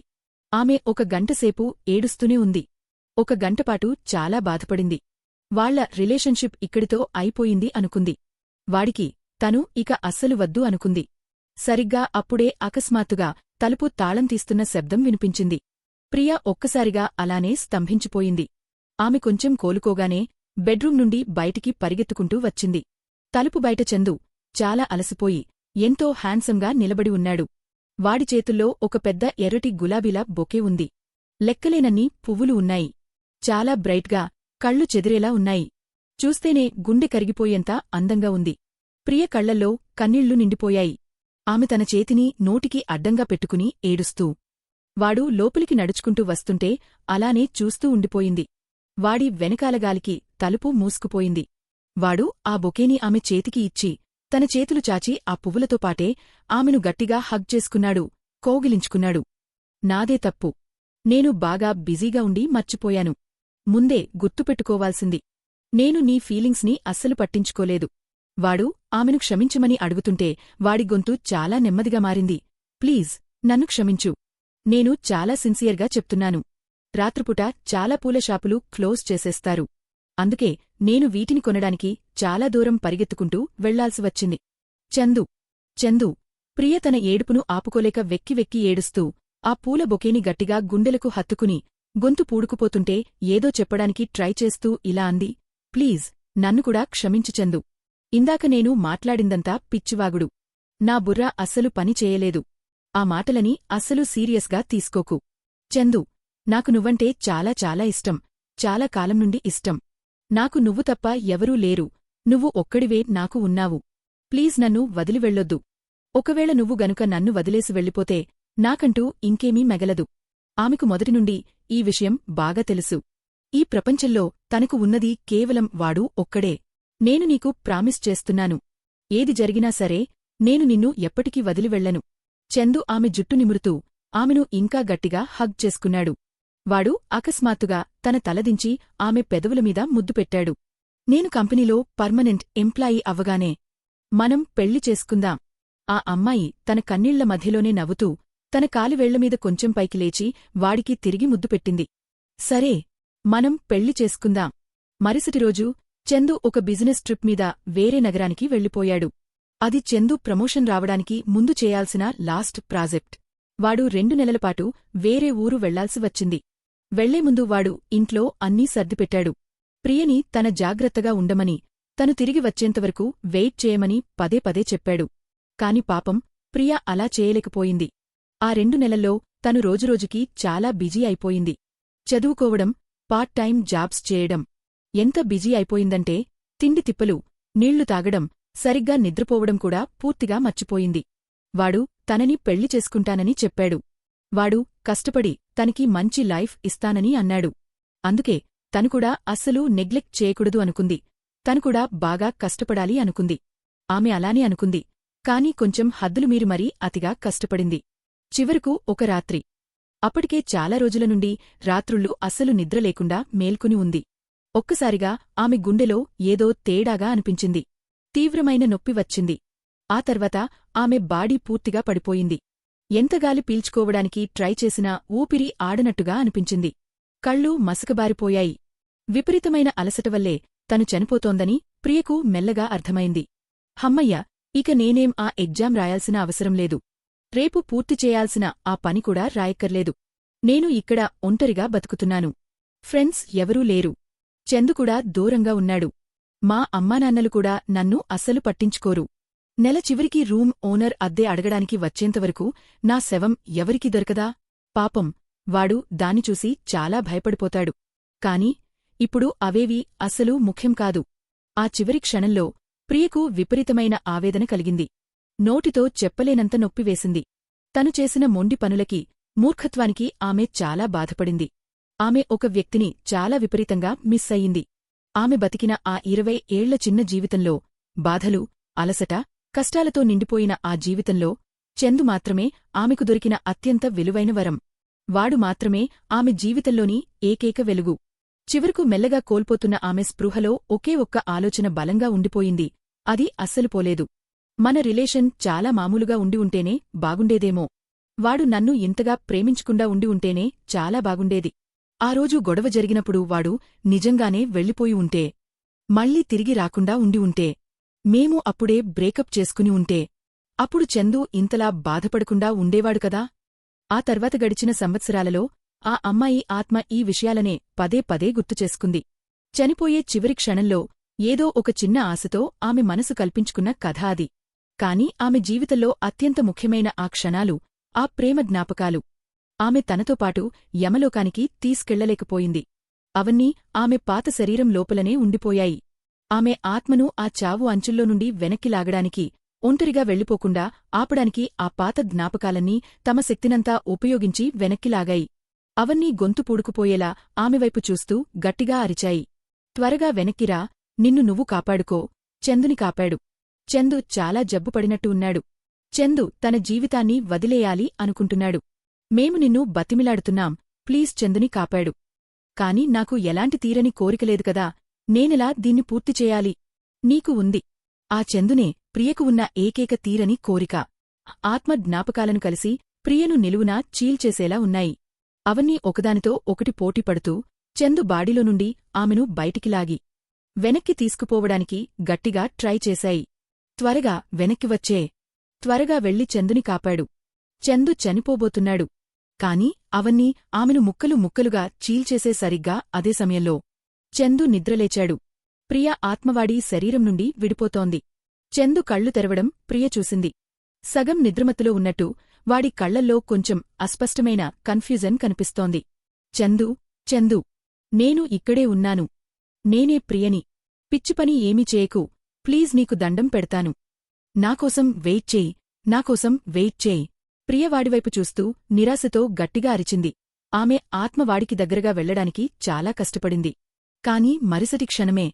A: ఆమె 1 గంటసేపు ఏడుస్తూనే ఉంది. 1 గంటపాటు చాలా బాధపడింది. వాళ్ల రిలేషన్షిప్ ఇక్కడితో అయిపోయింది అనుకుంది. వాడికి తను ఇక అస్సలు వద్దు అనుకుంది. సరిగ్గా అప్పుడే అకస్మాత్తుగా తలుపు తాళం తీస్తున్న శబ్దం వినిపించింది. ప్రియ ఒక్కసారిగా అలానే స్తంభించిపోయింది. ఆమె కొంచెం కోలుకోగానే బెడ్రూం నుండి బయటికి పరిగెత్తుకుంటూ వచ్చింది. తలుపు బయట చందు చాలా అలసిపోయి ఎంతో హ్యాండ్సంగా నిలబడి ఉన్నాడు. వాడి చేతుల్లో ఒక పెద్ద ఎర్రటి గులాబీల బొకే ఉంది. లెక్కలేనన్ని పువ్వులు ఉన్నాయి. చాలా బ్రైట్గా, కళ్ళు చెదిరేలా ఉన్నాయి. చూస్తేనే గుండె కరిగిపోయేంత అందంగా ఉంది. ప్రియ కళ్లల్లో కన్నీళ్లు నిండిపోయాయి. ఆమె తన చేతిని నోటికి అడ్డంగా పెట్టుకుని ఏడుస్తూ వాడు లోపలికి నడుచుకుంటూ వస్తుంటే అలానే చూస్తూ ఉండిపోయింది. వాడి వెనకాలగాలికి తలుపు మూసుకుపోయింది. వాడు ఆ బొకేని ఆమె చేతికి ఇచ్చి తన చేతులు చాచి ఆ పువ్వులతో పాటే ఆమెను గట్టిగా హగ్ చేసుకున్నాడు, కౌగిలించుకున్నాడు. నాదే తప్పు. నేను బాగా బిజీగా ఉండి మర్చిపోయాను. ముందే గుర్తుపెట్టుకోవాల్సింది. నేను నీ ఫీలింగ్స్ని అస్సలు పట్టించుకోలేదు. వాడు ఆమెను క్షమించమని అడుగుతుంటే వాడి గొంతు చాలా నెమ్మదిగా మారింది. ప్లీజ్ నన్ను క్షమించు. నేను చాలా సిన్సియర్గా చెప్తున్నాను. రాత్రిపూట చాలా పూల షాపులు క్లోజ్ చేసేస్తారు. అందుకే నేను వీటిని కొనడానికి చాలా దూరం పరిగెత్తుకుంటూ వెళ్లాల్సి వచ్చింది. చందు ప్రియ తన ఏడుపును ఆపుకోలేక వెక్కి వెక్కి ఏడుస్తూ ఆ పూల బొకేని గట్టిగా గుండెలకు హత్తుకుని గొంతు పూడుకుపోతుంటే ఏదో చెప్పడానికి ట్రై చేస్తూ ఇలా అంది. ప్లీజ్ నన్ను కూడా క్షమించు చందు. ఇందాక నేను మాట్లాడిందంతా పిచ్చివాగుడు. నా బుర్ర అస్సలు పని చేయలేదు. ఆ మాటలని అస్సలు సీరియస్గా తీసుకోకు. చందు నాకు నువ్వంటే చాలా చాలా ఇష్టం. చాలా కాలం నుండి ఇష్టం. నాకు నువ్వు తప్ప ఎవరూ లేరు. నువ్వు ఒక్కడివే నాకు ఉన్నావు. ప్లీజ్ నన్ను వదిలి వెళ్ళొద్దు. ఒకవేళ నువ్వు గనుక నన్ను వదిలేసి వెళ్ళిపోతే నాకంటూ ఇంకేమీ మెగలదు. ఆమెకు మొదటినుండి ఈ విషయం బాగా తెలుసు. ఈ ప్రపంచంలో తనకు ఉన్నది కేవలం వాడు ఒక్కడే. నేను నీకు ప్రామిస్ చేస్తున్నాను. ఏది జరిగినా సరే నేను నిన్ను ఎప్పటికీ వదిలి వెళ్ళను. చందు ఆమె జుట్టు నిమురుతూ ఆమెను ఇంకా గట్టిగా హగ్ చేసుకున్నాడు. వాడు అకస్మాత్తుగా తన తలదించి ఆమె పెదవులమీద ముద్దు పెట్టాడు. నేను కంపెనీలో పర్మనెంట్ ఎంప్లాయీ అవ్వగానే మనం పెళ్లి చేసుకుందాం. ఆ అమ్మాయి తన కన్నీళ్ల మధ్యలోనే నవ్వుతూ తన కాలివేళ్లమీద కొంచెం పైకి లేచి వాడికి తిరిగి ముద్దు పెట్టింది. సరే మనం పెళ్లి చేసుకుందాం. మరుసటి రోజు చందు ఒక బిజినెస్ ట్రిప్ మీద వేరే నగరానికి వెళ్ళిపోయాడు. అది చందు ప్రమోషన్ రావడానికి ముందు చేయాల్సిన లాస్ట్ ప్రాజెక్ట్. వాడు 2 నెలలపాటు వేరే ఊరు వెళ్లాల్సి వచ్చింది. వెళ్లే ముందు వాడు ఇంట్లో అన్నీ సర్దిపెట్టాడు. ప్రియని తన జాగ్రత్తగా ఉండమని, తను తిరిగి వచ్చేంతవరకు వెయిట్ చేయమని పదే పదే చెప్పాడు. కాని పాపం ప్రియ అలా చేయలేకపోయింది. ఆ 2 నెలల్లో తను రోజురోజుకీ చాలా బిజీ అయిపోయింది. చదువుకోవడం, పార్ట్ టైం జాబ్స్ చేయడం. ఎంత బిజీ అయిపోయిందంటే తిండి తిప్పలు, నీళ్లు తాగడం, సరిగ్గా నిద్రపోవడం కూడా పూర్తిగా మర్చిపోయింది. వాడు తనని పెళ్లి చేసుకుంటానని చెప్పాడు. వాడు కష్టపడి తనకి మంచి లైఫ్ ఇస్తానని అన్నాడు. అందుకే తనుకూడా అస్సలు నెగ్లెక్ట్ చేయకూడదు అనుకుంది. తనుకూడా బాగా కష్టపడాలి అనుకుంది. ఆమె అలానే అనుకుంది. కాని కొంచెం హద్దులు మీరి మరీ అతిగా కష్టపడింది. చివరకు ఒక రాత్రి. అప్పటికే చాలా రోజుల నుండి రాత్రుళ్ళు అస్సలు నిద్రలేకుండా మేల్కొని ఉంది. ఒక్కసారిగా ఆమె గుండెలో ఏదో తేడాగా అనిపించింది. తీవ్రమైన నొప్పి వచ్చింది. ఆ తర్వాత ఆమె బాడీ పూర్తిగా పడిపోయింది. ఎంతగాలి పీల్చుకోవడానికి ట్రై చేసినా ఊపిరి ఆడనట్టుగా అనిపించింది. కళ్ళు మసకబారిపోయాయి. విపరీతమైన అలసటవల్లే తను చనిపోతోందని ప్రియకు మెల్లగా అర్థమైంది. హమ్మయ్య, ఇక నేనేం ఆ ఎగ్జామ్ రాయాల్సిన అవసరం లేదు. రేపు పూర్తి చేయాల్సిన ఆ పని కూడా రాయక్కర్లేదు. నేను ఇక్కడ ఒంటరిగా బతుకుతున్నాను. ఫ్రెండ్స్ ఎవరూ లేరు. చందుకూడా దూరంగా ఉన్నాడు. మా అమ్మానాన్నలు కూడా నన్ను అస్సలు పట్టించుకోరు. నెల చివరికి రూమ్ ఓనర్ అద్దె అడగడానికి వచ్చేంతవరకు నా శవం ఎవరికి దొరకదా? పాపం వాడు దాన్ని చూసి చాలా భయపడిపోతాడు. కాని ఇప్పుడు అవేవీ అస్సలు ముఖ్యం కాదు. ఆ చివరి క్షణంలో ప్రియకు విపరీతమైన ఆవేదన కలిగింది. నోటితో చెప్పలేనంత నొప్పివేసింది. తను చేసిన మొండి పనులకి, మూర్ఖత్వానికి ఆమె చాలా బాధపడింది. ఆమె ఒక వ్యక్తిని చాలా విపరీతంగా మిస్ అయ్యింది. ఆమె బతికిన ఆ 20 ఏళ్ల చిన్న జీవితంలో బాధలు, అలసట, కష్టాలతో నిండిపోయిన ఆ జీవితంలో చందు మాత్రమే ఆమెకు దొరికిన అత్యంత విలువైన వరం. వాడు మాత్రమే ఆమె జీవితంలోని ఏకైక వెలుగు. చివరకు మెల్లగా కోల్పోతున్న ఆమె స్పృహలో ఒకే ఒక్క ఆలోచన బలంగా ఉండిపోయింది. అది అస్సలు పోలేదు. మన రిలేషన్ చాలా మామూలుగా ఉండి ఉంటేనే బాగుండేదేమో. వాడు నన్ను ఇంతగా ప్రేమించకుండా ఉండి ఉంటేనే చాలా బాగుండేది. ఆ రోజు గొడవ జరిగినప్పుడు వాడు నిజంగానే వెళ్ళిపోయి ఉంటే, మళ్ళీ తిరిగి రాకుండా ఉండి ఉంటే, మేము అప్పుడే బ్రేకప్ చేసుకుని ఉంటే, అప్పుడు చందు ఇంతలా బాధపడకుండా ఉండేవాడు కదా. ఆ తర్వాత గడిచిన సంవత్సరాలలో ఆ అమ్మాయి ఆత్మ ఈ విషయాలనే పదే పదే గుర్తుచేసుకుంది. చనిపోయే చివరి క్షణంలో ఏదో ఒక చిన్న ఆశతో ఆమె మనసు కల్పించుకున్న కథ అది. కాని ఆమె జీవితంలో అత్యంత ముఖ్యమైన ఆ క్షణాలు, ఆ ప్రేమ జ్ఞాపకాలు ఆమె తనతో పాటు యమలోకానికి తీసుకెళ్లలేకపోయింది. అవన్నీ ఆమె పాత శరీరం లోపలనే ఉండిపోయాయి. ఆమె ఆత్మను ఆ చావు అంచుల్లో నుండి వెనక్కి లాగడానికి, ఒంటరిగా వెళ్ళిపోకుండా ఆపడానికి ఆ పాత జ్ఞాపకాలన్నీ తమ శక్తినంతా ఉపయోగించి వెనక్కి లాగాయి. అవన్నీ గొంతు పూడుకుపోయేలా ఆమెవైపు చూస్తూ గట్టిగా అరిచాయి. త్వరగా వెనక్కిరా, నిన్ను నువ్వు కాపాడుకో, చందుని కాపాడు. చందు చాలా జబ్బుపడినట్టు ఉన్నాడు. చందు తన జీవితాన్ని వదిలేయాలి అనుకుంటున్నాడు. మేము నిన్ను బతిమిలాడుతున్నాం, ప్లీజ్ చందుని కాపాడు. కాని నాకు ఎలాంటి తీరని కోరికలేదు కదా, నేనెలా దీన్ని పూర్తి చేయాలి? నీకు ఉంది. ఆ చందునే ప్రియకు ఉన్న ఏకైక తీరని కోరిక. ఆత్మ జ్ఞాపకాలను కలిసి ప్రియను నిలువునా చీల్చేసేలా ఉన్నాయి. అవన్నీ ఒకదానితో ఒకటి పోటీపడుతూ చందు బాడీలో నుండి ఆమెను బయటికి లాగి వెనక్కి తీసుకుపోవడానికి గట్టిగా ట్రై చేశాయి. త్వరగా వెనక్కి వచ్చే, త్వరగా వెళ్లి చందుని కాపాడు. చందు చనిపోబోతున్నాడు. కాని అవన్నీ ఆమెను ముక్కలు ముక్కలుగా చీల్చేసే సరిగ్గా అదే సమయంలో చందు నిద్రలేచాడు. ప్రియ ఆత్మవాడి శరీరం నుండి విడిపోతోంది. చందు కళ్ళు తెరవడం ప్రియ చూసింది. సగం నిద్రమత్తులో ఉన్నట్టు వాడి కళ్లల్లో కొంచెం అస్పష్టమైన కన్ఫ్యూజన్ కనిపిస్తోంది. చందు, చందు, నేను ఇక్కడే ఉన్నాను. నేనే ప్రియని. పిచ్చిపని ఏమీ చేయకు, ప్లీజ్ నీకు దండం పెడతాను. నాకోసం వెయిట్ చేయి, నాకోసం వెయిట్ చేయి. ప్రియవాడివైపు చూస్తూ నిరాశతో గట్టిగా అరిచింది. ఆమె ఆత్మవాడికి దగ్గరగా వెళ్లడానికి చాలా కష్టపడింది. కాని మరుసటి క్షణమే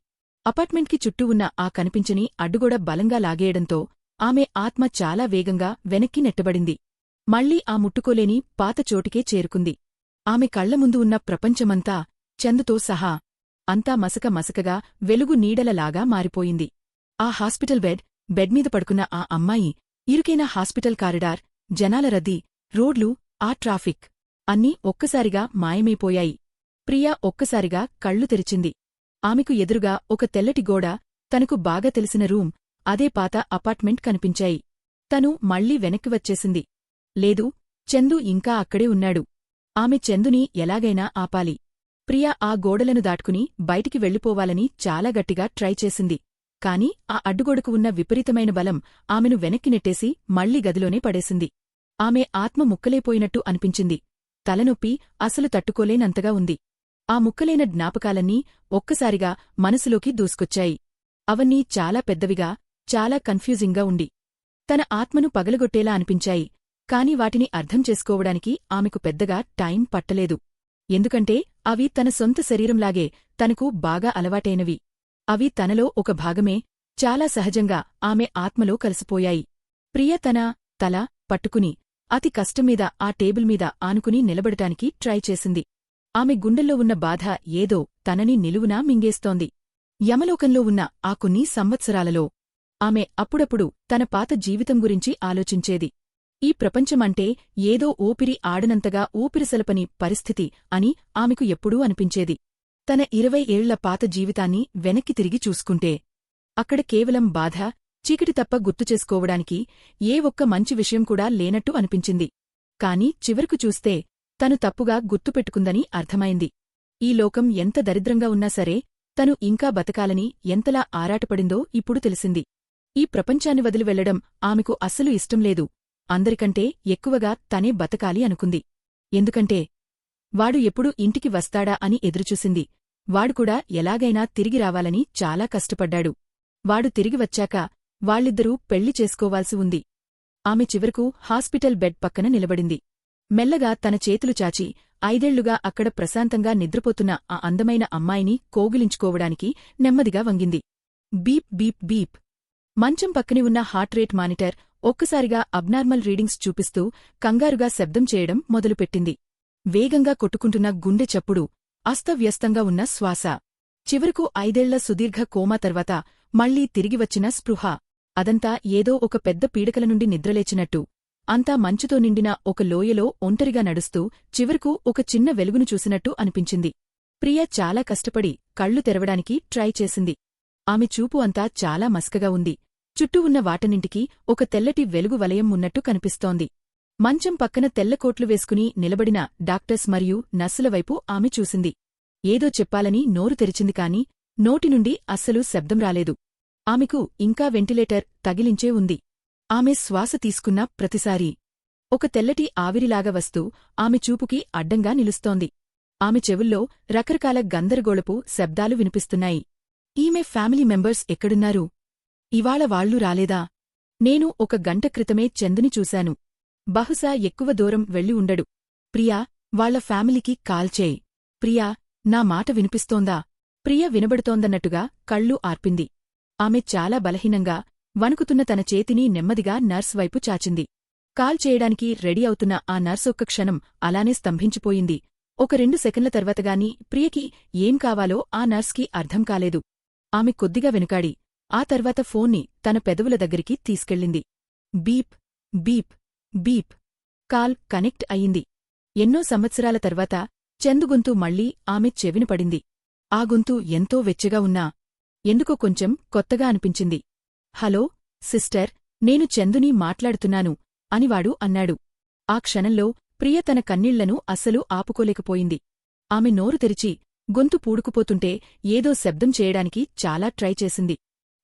A: అపార్ట్మెంట్కి చుట్టూ ఉన్న ఆ కనిపించని అడ్డుగోడ బలంగా లాగేయడంతో ఆమె ఆత్మ చాలా వేగంగా వెనక్కి నెట్టబడింది. మళ్లీ ఆ ముట్టుకోలేని పాత చోటికే చేరుకుంది. ఆమె కళ్లముందు ఉన్న ప్రపంచమంతా చందుతో సహా అంతా మసక మసకగా వెలుగు నీడలలాగా మారిపోయింది. ఆ హాస్పిటల్ బెడ్మీద పడుకున్న ఆ అమ్మాయి, ఇరుకైన హాస్పిటల్ కారిడార్, జనాల రద్దీ, రోడ్లు, ఆ ట్రాఫిక్ అన్నీ ఒక్కసారిగా మాయమైపోయాయి. ప్రియా ఒక్కసారిగా కళ్ళు తెరిచింది. ఆమెకు ఎదురుగా ఒక తెల్లటి గోడ, తనకు బాగా తెలిసిన రూమ్, అదే పాత అపార్ట్మెంట్ కనిపించాయి. తను మళ్లీ వెనక్కి వచ్చేసింది. లేదు, చందు ఇంకా అక్కడే ఉన్నాడు. ఆమె చందుని ఎలాగైనా ఆపాలి. ప్రియా ఆ గోడలను దాటుకుని బయటికి వెళ్ళిపోవాలని చాలా గట్టిగా ట్రై చేసింది. కాని ఆ అడ్డుగోడకు ఉన్న విపరీతమైన బలం ఆమెను వెనక్కి నెట్టేసి మళ్లీ గదిలోనే పడేసింది. ఆమె ఆత్మ ముక్కలైపోయినట్టు అనిపించింది. తలనొప్పి అసలు తట్టుకోలేనంతగా ఉంది. ఆ ముక్కలైన జ్ఞాపకాలన్నీ ఒక్కసారిగా మనసులోకి దూసుకొచ్చాయి. అవన్నీ చాలా పెద్దవిగా, చాలా కన్ఫ్యూజింగ్గా ఉండి తన ఆత్మను పగలగొట్టేలా అనిపించాయి. కాని వాటిని అర్థం చేసుకోవడానికి ఆమెకు పెద్దగా టైం పట్టలేదు. ఎందుకంటే అవి తన సొంత శరీరంలాగే తనకు బాగా అలవాటైనవి. అవి తనలో ఒక భాగమే, చాలా సహజంగా ఆమె ఆత్మలో కలిసిపోయాయి. ప్రియ తన తల పట్టుకుని అతి కష్టంమీద ఆ టేబుల్ మీద ఆనుకుని నిలబడటానికి ట్రై చేసింది. ఆమె గుండెల్లో ఉన్న బాధ ఏదో తనని నిలువునా మింగేస్తోంది. యమలోకంలో ఉన్న ఆ కొన్ని సంవత్సరాలలో ఆమె అప్పుడప్పుడు తన పాత జీవితం గురించి ఆలోచించేది. ఈ ప్రపంచమంటే ఏదో ఊపిరి ఆడనంతగా ఊపిరిసలపని పరిస్థితి అని ఆమెకు ఎప్పుడూ అనిపించేది. తన 20 ఏళ్ల పాత జీవితాన్ని వెనక్కి తిరిగి చూసుకుంటే అక్కడ కేవలం బాధ, చీకటి తప్ప గుర్తుచేసుకోవడానికి ఏ ఒక్క మంచి విషయం కూడా లేనట్టు అనిపించింది. కాని చివరకు చూస్తే తను తప్పుగా గుర్తుపెట్టుకుందని అర్థమైంది. ఈ లోకం ఎంత దరిద్రంగా ఉన్నా సరే తను ఇంకా బతకాలని ఎంతలా ఆరాటపడిందో ఇప్పుడు తెలిసింది. ఈ ప్రపంచాన్ని వదిలి వెళ్లడం ఆమెకు అస్సలు ఇష్టంలేదు. అందరికంటే ఎక్కువగా తనే బతకాలి అనుకుంది. ఎందుకంటే వాడు ఎప్పుడు ఇంటికి వస్తాడా అని ఎదురుచూసింది. వాడుకూడా ఎలాగైనా తిరిగి రావాలని చాలా కష్టపడ్డాడు. వాడు తిరిగి వచ్చాక వాళ్ళిద్దరూ పెళ్లి చేసుకోవాల్సి ఉంది. ఆమె చివరకు హాస్పిటల్ బెడ్ పక్కన నిలబడింది. మెల్లగా తన చేతులు చాచి 5 ఏళ్లుగా అక్కడ ప్రశాంతంగా నిద్రపోతున్న ఆ అందమైన అమ్మాయిని కోగిలించుకోవడానికి నెమ్మదిగా వంగింది. Beep beep beep. మంచం పక్కనే ఉన్న హార్ట్ రేట్ మానిటర్ ఒక్కసారిగా అబ్నార్మల్ రీడింగ్స్ చూపిస్తూ కంగారుగా శబ్దం చేయడం మొదలుపెట్టింది. వేగంగా కొట్టుకుంటున్న గుండె చప్పుడు, అస్తవ్యస్తంగా ఉన్న శ్వాస. చివరకు 5 ఏళ్ల సుదీర్ఘ కోమా తర్వాత మళ్లీ తిరిగివచ్చిన స్పృహ. అదంతా ఏదో ఒక పెద్ద పీడకల నుండి నిద్రలేచినట్టు, అంతా మంచుతో నిండిన ఒక లోయలో ఒంటరిగా నడుస్తూ చివరకు ఒక చిన్న వెలుగును చూసినట్టు అనిపించింది. ప్రియ చాలా కష్టపడి కళ్ళు తెరవడానికి ట్రై చేసింది. ఆమె చూపు అంతా చాలా మసకగా ఉంది. చుట్టూ ఉన్న వాటన్నింటికీ ఒక తెల్లటి వెలుగు వలయం ఉన్నట్టు కనిపిస్తోంది. మంచం పక్కన తెల్లకోట్లు వేసుకుని నిలబడిన డాక్టర్స్ మరియు నర్సుల వైపు ఆమె చూసింది. ఏదో చెప్పాలని నోరు తెరిచింది కాని నోటినుండి అస్సలు శబ్దం రాలేదు. ఆమెకు ఇంకా వెంటిలేటర్ తగిలించే ఉంది. ఆమె శ్వాస తీసుకున్న ప్రతిసారీ ఒక తెల్లటి ఆవిరిలాగా వస్తూ ఆమె చూపుకి అడ్డంగా నిలుస్తోంది. ఆమె చెవుల్లో రకరకాల గందరగోళపు శబ్దాలు వినిపిస్తున్నాయి. ఈమె ఫ్యామిలీ మెంబర్స్ ఎక్కడున్నారు? ఇవాళ వాళ్లు రాలేదా? నేను 1 గంట క్రితమే చందుని చూశాను. బహుశా ఎక్కువ దూరం వెళ్ళి ఉండడు. ప్రియా, వాళ్ల ఫ్యామిలీకి కాల్ చేయి. ప్రియా, నా మాట వినిపిస్తోందా? ప్రియ వినబడుతోందన్నట్టుగా కళ్ళు ఆర్పింది. ఆమె చాలా బలహీనంగా, వణుకుతున్న తన చేతిని నెమ్మదిగా నర్స్ వైపు చాచింది. కాల్ చేయడానికి రెడీ అవుతున్న ఆ నర్స్ ఒక్క క్షణం అలానే స్తంభించిపోయింది. ఒక 2 సెకన్ల తర్వాతగాని ప్రియకి ఏం కావాలో ఆ నర్స్కి అర్థం కాలేదు. ఆమె కొద్దిగా వెనుకాడి ఆ తర్వాత ఫోన్ని తన పెదవుల దగ్గరికి తీసుకెళ్ళింది. Beep beep beep. Call connect అయింది. ఎన్నో సంవత్సరాల తర్వాత చందు గొంతు మళ్లీ ఆమె చెవిన పడింది. ఆ గొంతు ఎంతో వెచ్చగా ఉన్నా ఎందుకో కొంచెం కొత్తగా అనిపించింది. హలో సిస్టర్, నేను చందుని మాట్లాడుతున్నాను అని వాడు అన్నాడు. ఆ క్షణంలో ప్రియ తన కన్నీళ్లను అస్సలు ఆపుకోలేకపోయింది. ఆమె నోరు తెరిచి గొంతు పూడుకుపోతుంటే ఏదో శబ్దం చేయడానికి చాలా ట్రై చేసింది.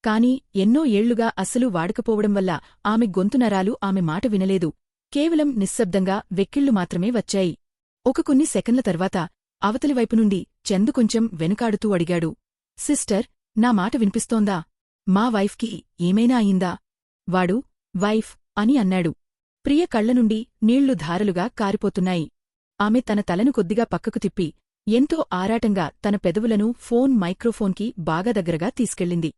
A: కాని ఎన్నో ఏళ్లుగా అస్సలు వాడకపోవడం వల్ల ఆమె గొంతు నరాలు ఆమె మాట వినలేదు. కేవలం నిశ్శబ్దంగా వెక్కిళ్లు మాత్రమే వచ్చాయి. ఒక కొన్ని సెకన్ల తర్వాత అవతలివైపునుండి చందు కొంచెం వెనుకాడుతూ అడిగాడు. సిస్టర్, నా మాట వినిపిస్తోందా? మా వైఫ్కి ఏమైనా అయిందా? వాడు వైఫ్ అని అన్నాడు. ప్రియ కళ్లనుండి నీళ్లు ధారలుగా కారిపోతున్నాయి. ఆమె తన తలను కొద్దిగా పక్కకు తిప్పి ఎంతో ఆరాటంగా తన పెదవులను ఫోన్ మైక్రోఫోన్కి బాగా దగ్గరగా తీసుకెళ్ళింది.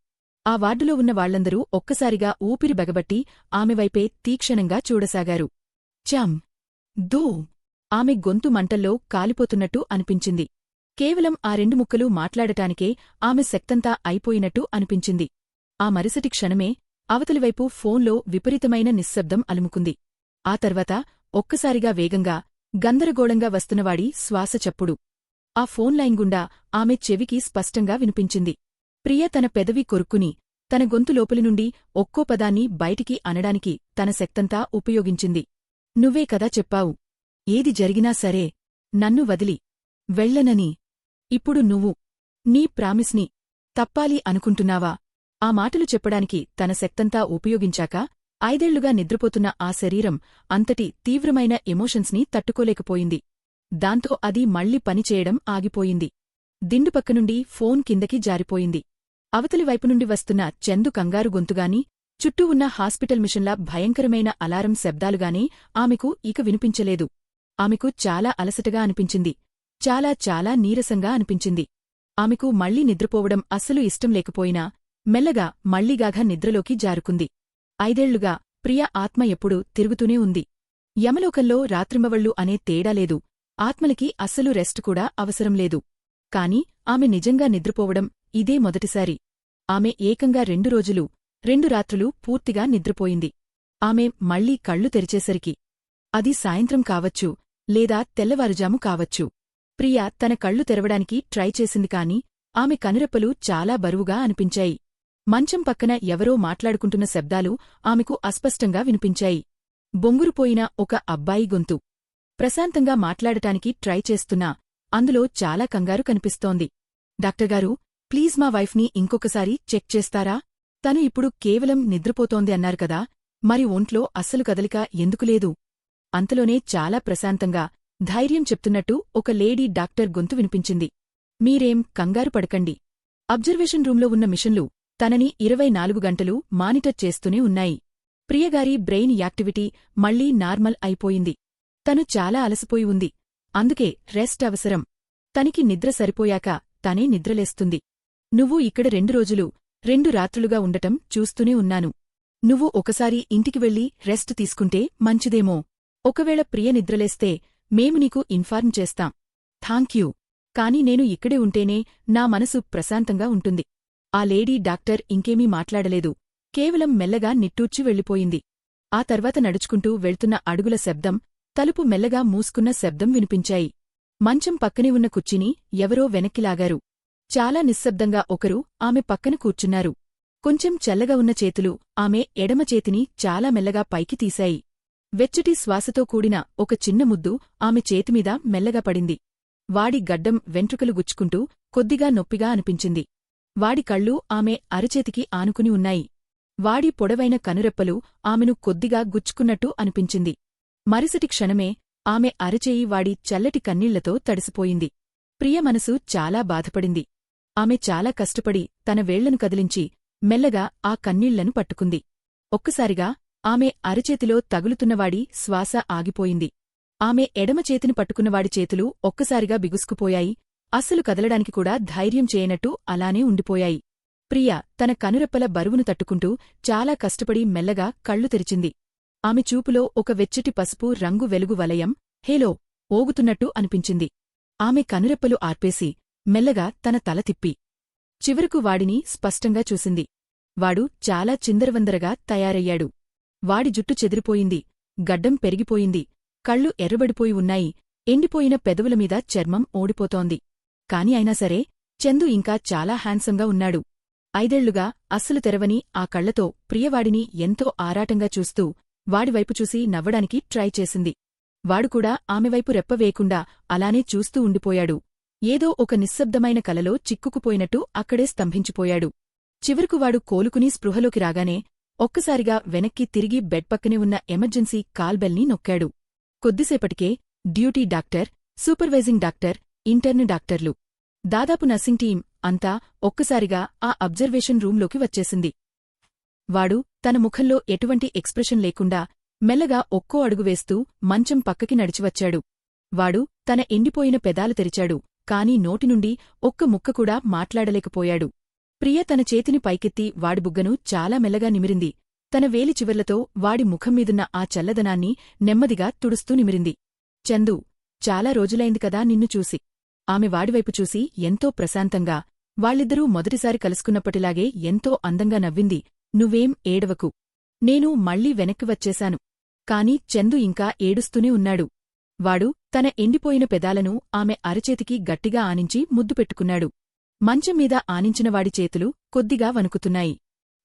A: ఆ వార్డులో ఉన్న వాళ్లందరూ ఒక్కసారిగా ఊపిరి బెగబట్టి ఆమెవైపే తీక్షణంగా చూడసాగారు. చం దో. ఆమె గొంతు మంటల్లో కాలిపోతున్నట్టు అనిపించింది. కేవలం ఆ 2 ముక్కలు మాట్లాడటానికే ఆమె శక్తంతా అయిపోయినట్టు అనిపించింది. ఆ మరుసటి క్షణమే అవతలివైపు ఫోన్లో విపరీతమైన నిశ్శబ్దం అలుముకుంది. ఆ తర్వాత ఒక్కసారిగా వేగంగా గందరగోళంగా వస్తున్నవాడి శ్వాస చప్పుడు ఆ ఫోన్ లైన్ గుండా ఆమె చెవికి స్పష్టంగా వినిపించింది. ప్రియ తన పెదవి కొరుక్కుని తన గొంతు లోపలినుండి ఒక్కో పదాన్ని బయటికి అనడానికి తన శక్తంతా ఉపయోగించింది. నువ్వే కదా చెప్పావు, ఏది జరిగినా సరే నన్ను వదిలి వెళ్ళనని. ఇప్పుడు నువ్వు నీ ప్రామిస్ని తప్పాలి అనుకుంటున్నావా? ఆ మాటలు చెప్పడానికి తన శక్తంతా ఉపయోగించాక 5 ఏళ్లుగా నిద్రపోతున్న ఆ శరీరం అంతటి తీవ్రమైన ఎమోషన్స్ని తట్టుకోలేకపోయింది. దాంతో అది మళ్లీ పనిచేయడం ఆగిపోయింది. దిండుపక్కనుండి ఫోన్ కిందకి జారిపోయింది. అవతలివైపునుండి వస్తున్న చందు కంగారు గొంతుగాని చుట్టూ ఉన్న హాస్పిటల్ మిషన్ల భయంకరమైన అలారం శబ్దాలుగానీ ఆమెకు ఇక వినిపించలేదు. ఆమెకు చాలా అలసటగా అనిపించింది. చాలా చాలా నీరసంగా అనిపించింది. ఆమెకు మళ్లీ నిద్రపోవడం అస్సలు ఇష్టం లేకపోయినా మెల్లగా మళ్లీగాఘ నిద్రలోకి జారుకుంది. 5 ఏళ్లుగా ప్రియ ఆత్మ ఎప్పుడూ తిరుగుతూనే ఉంది. యమలోకంలో రాత్రింబవళ్లు అనే తేడాలేదు. ఆత్మలకి అస్సలు రెస్ట్ కూడా అవసరం లేదు. కాని ఆమె నిజంగా నిద్రపోవడం ఇదే మొదటిసారి. ఆమె ఏకంగా 2 రోజులు 2 రాత్రులు పూర్తిగా నిద్రపోయింది. ఆమె మళ్లీ కళ్ళు తెరిచేసరికి అది సాయంత్రం కావచ్చు, లేదా తెల్లవారుజాము కావచ్చు. ప్రియ తన కళ్ళు తెరవడానికి ట్రై చేసింది కాని ఆమె కనురెప్పలు చాలా బరువుగా అనిపించాయి. మంచం పక్కన ఎవరో మాట్లాడుకుంటున్న శబ్దాలు ఆమెకు అస్పష్టంగా వినిపించాయి. బొంగురుపోయిన ఒక అబ్బాయి గొంతు ప్రశాంతంగా మాట్లాడటానికి ట్రై చేస్తున్నా అందులో చాలా కంగారు కనిపిస్తోంది. డాక్టర్గారూ, ప్లీజ్ మా వైఫ్ని ఇంకొకసారి చెక్ చేస్తారా? తను ఇప్పుడు కేవలం నిద్రపోతోంది అన్నారు కదా, మరి ఒంట్లో అస్సలు కదలిక ఎందుకులేదు? అంతలోనే చాలా ప్రశాంతంగా ధైర్యం చెప్తున్నట్టు ఒక లేడీ డాక్టర్ గొంతు వినిపించింది. మీరేం కంగారు పడకండి. అబ్జర్వేషన్ రూంలో ఉన్న మిషన్లు తనని 24 గంటలు మానిటర్ చేస్తూనే ఉన్నాయి. ప్రియగారి బ్రెయిన్ యాక్టివిటీ మళ్లీ నార్మల్ అయిపోయింది. తను చాలా అలసిపోయి ఉంది. అందుకే రెస్ట్ అవసరం. తనికి నిద్ర సరిపోయాక తనే నిద్రలేస్తుంది. నువ్వు ఇక్కడ 2 రోజులు 2 రాత్రులుగా ఉండటం చూస్తూనే ఉన్నాను. నువ్వు ఒకసారి ఇంటికి వెళ్ళి రెస్ట్ తీసుకుంటే మంచిదేమో. ఒకవేళ ప్రియ నిద్రలేస్తే మేము నీకు ఇన్ఫార్మ్ చేస్తాం. థాంక్యూ. కాని నేను ఇక్కడే ఉంటేనే నా మనసు ప్రశాంతంగా ఉంటుంది. ఆ లేడీ డాక్టర్ ఇంకేమీ మాట్లాడలేదు. కేవలం మెల్లగా నిట్టూర్చి వెళ్ళిపోయింది. ఆ తర్వాత నడుచుకుంటూ వెళ్తున్న అడుగుల శబ్దం, తలుపు మెల్లగా మూసుకున్న శబ్దం వినిపించాయి. మంచం పక్కనే ఉన్న కుర్చీని ఎవరో వెనక్కిలాగారు. చాలా నిశ్శబ్దంగా ఒకరు ఆమె పక్కన కూర్చున్నారు. కొంచెం చల్లగా ఉన్న చేతులు ఆమె ఎడమ చేతిని చాలా మెల్లగా పైకి తీశాయి. వెచ్చటి శ్వాసతో కూడిన ఒక చిన్న ముద్దు ఆమె చేతిమీద మెల్లగా పడింది. వాడి గడ్డం వెంట్రుకలు గుచ్చుకుంటూ కొద్దిగా నొప్పిగా అనిపించింది. వాడి కళ్ళు ఆమె అరచేతికి ఆనుకుని ఉన్నాయి. వాడి పొడవైన కనురెప్పలు ఆమెను కొద్దిగా గుచ్చుకున్నట్టు అనిపించింది. మరుసటి క్షణమే ఆమె అరచేయి వాడి చల్లటి కన్నీళ్లతో తడిసిపోయింది. ప్రియ మనసు చాలా బాధపడింది. ఆమె చాలా కష్టపడి తన వేళ్లను కదిలించి మెల్లగా ఆ కన్నీళ్లను పట్టుకుంది. ఒక్కసారిగా ఆమె అరచేతిలో తగులుతున్నవాడి శ్వాస ఆగిపోయింది. ఆమె ఎడమచేతిని పట్టుకున్నవాడి చేతులు ఒక్కసారిగా బిగుసుకుపోయాయి. అస్సలు కదలడానికి కూడా ధైర్యం చేయనట్టు అలానే ఉండిపోయాయి. ప్రియ తన కనురెప్పల బరువును తట్టుకుంటూ చాలా కష్టపడి మెల్లగా కళ్ళు తెరిచింది. ఆమె చూపులో ఒక వెచ్చటి పసుపు రంగు వెలుగు వలయం హేలో ఓగుతున్నట్టు అనిపించింది. ఆమె కనురెప్పలు ఆర్పేసి మెల్లగా తన తల తిప్పి చివరకు వాడిని స్పష్టంగా చూసింది. వాడు చాలా చిందరవందరగా తయారయ్యాడు. వాడి జుట్టు చెదిరిపోయింది, గడ్డం పెరిగిపోయింది, కళ్ళు ఎర్రబడిపోయి ఉన్నాయి, ఎండిపోయిన పెదవులమీద చర్మం ఓడిపోతోంది. కాని అయినా సరే చందు ఇంకా చాలా హ్యాండ్సంగా ఉన్నాడు. 5 ఏళ్లుగా అస్సలు తెరవని ఆ కళ్లతో ప్రియవాడిని ఎంతో ఆరాటంగా చూస్తూ వాడివైపు చూసి నవ్వడానికి ట్రై చేసింది. వాడుకూడా ఆమెవైపు రెప్పవేయకుండా అలానే చూస్తూ ఉండిపోయాడు. ఏదో ఒక నిశ్శబ్దమైన కలలో చిక్కుకుపోయినట్టు అక్కడే స్తంభించిపోయాడు. చివరకు వాడు కోలుకుని స్పృహలోకి రాగానే ఒక్కసారిగా వెనక్కి తిరిగి బెడ్ పక్కనే ఉన్న ఎమర్జెన్సీ కాల్ బెల్ని నొక్కాడు. కొద్దిసేపటికే duty doctor, supervising doctor, intern డాక్టర్లు, దాదాపు నర్సింగ్ టీం అంతా ఒక్కసారిగా ఆ అబ్జర్వేషన్ రూంలోకి వచ్చేసింది. వాడు తన ముఖంలో ఎటువంటి ఎక్స్ప్రెషన్ లేకుండా మెల్లగా ఒక్కో అడుగు వేస్తూ మంచం పక్కకి నడిచివచ్చాడు. వాడు తన ఎండిపోయిన పెదాలు తెరిచాడు, కాని నోటినుండి ఒక్క ముక్క కూడా మాట్లాడలేకపోయాడు. ప్రియ తన చేతిని పైకెత్తి వాడి బుగ్గను చాలా మెల్లగా నిమిరింది. తన వేలి చివర్లతో వాడి ముఖంమీదున్న ఆ చల్లదనాన్ని నెమ్మదిగా తుడుస్తూ నిమిరింది. చందు, చాలా రోజులైంది కదా నిన్ను చూసి. ఆమె వాడివైపు చూసి ఎంతో ప్రశాంతంగా, వాళ్ళిద్దరూ మొదటిసారి కలుసుకున్నప్పటిలాగే ఎంతో అందంగా నవ్వింది. నువ్వేం ఏడవకు. నేను మళ్ళీ వెనక్కి వచ్చేశాను. కాని చందు ఇంకా ఏడుస్తూనే ఉన్నాడు. వాడు తన ఎండిపోయిన పెదాలను ఆమె అరచేతికి గట్టిగా ఆనించి ముద్దు పెట్టుకున్నాడు. మంచంమీద ఆనించిన వాడి చేతులు కొద్దిగా వణుకుతున్నాయి.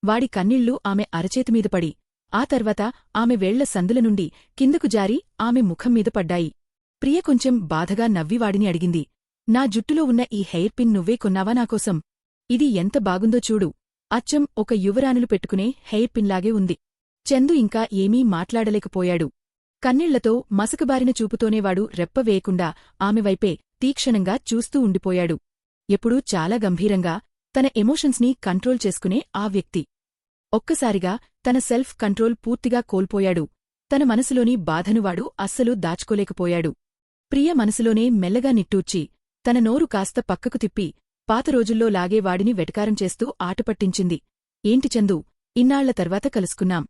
A: వాడి కన్నీళ్లు ఆమె అరచేతిమీద పడి, ఆ తర్వాత ఆమె వేళ్ల సందుల నుండి కిందకు జారి ఆమె ముఖంమీద పడ్డాయి. ప్రియ కొంచెం బాధగా నవ్వి వాడిని అడిగింది, నా జుట్టులో ఉన్న ఈ హెయిర్ పిన్ నువ్వే కొన్నావా నాకోసం? ఇది ఎంత బాగుందో చూడు. అచ్చం ఒక యువరాణులు పెట్టుకునే హెయిర్ పిన్లాగే ఉంది. చందు ఇంకా ఏమీ మాట్లాడలేకపోయాడు. కన్నీళ్లతో మసకబారిన చూపుతోనేవాడు రెప్పవేయకుండా ఆమెవైపే తీక్షణంగా చూస్తూ ఉండిపోయాడు. ఎప్పుడూ చాలా గంభీరంగా తన ఎమోషన్స్ని కంట్రోల్ చేసుకునే ఆ వ్యక్తి ఒక్కసారిగా తన సెల్ఫ్ కంట్రోల్ పూర్తిగా కోల్పోయాడు. తన మనసులోని బాధను వాడు అస్సలు దాచుకోలేకపోయాడు. ప్రియ మనసులోనే మెల్లగా నిట్టూర్చి తన నోరు కాస్త పక్కకు తిప్పి పాత రోజుల్లో లాగే వాడిని వెటకారం చేస్తూ ఆటపట్టించింది. ఏంటి చందు, ఇన్నాళ్ల తర్వాత కలుసుకున్నాం.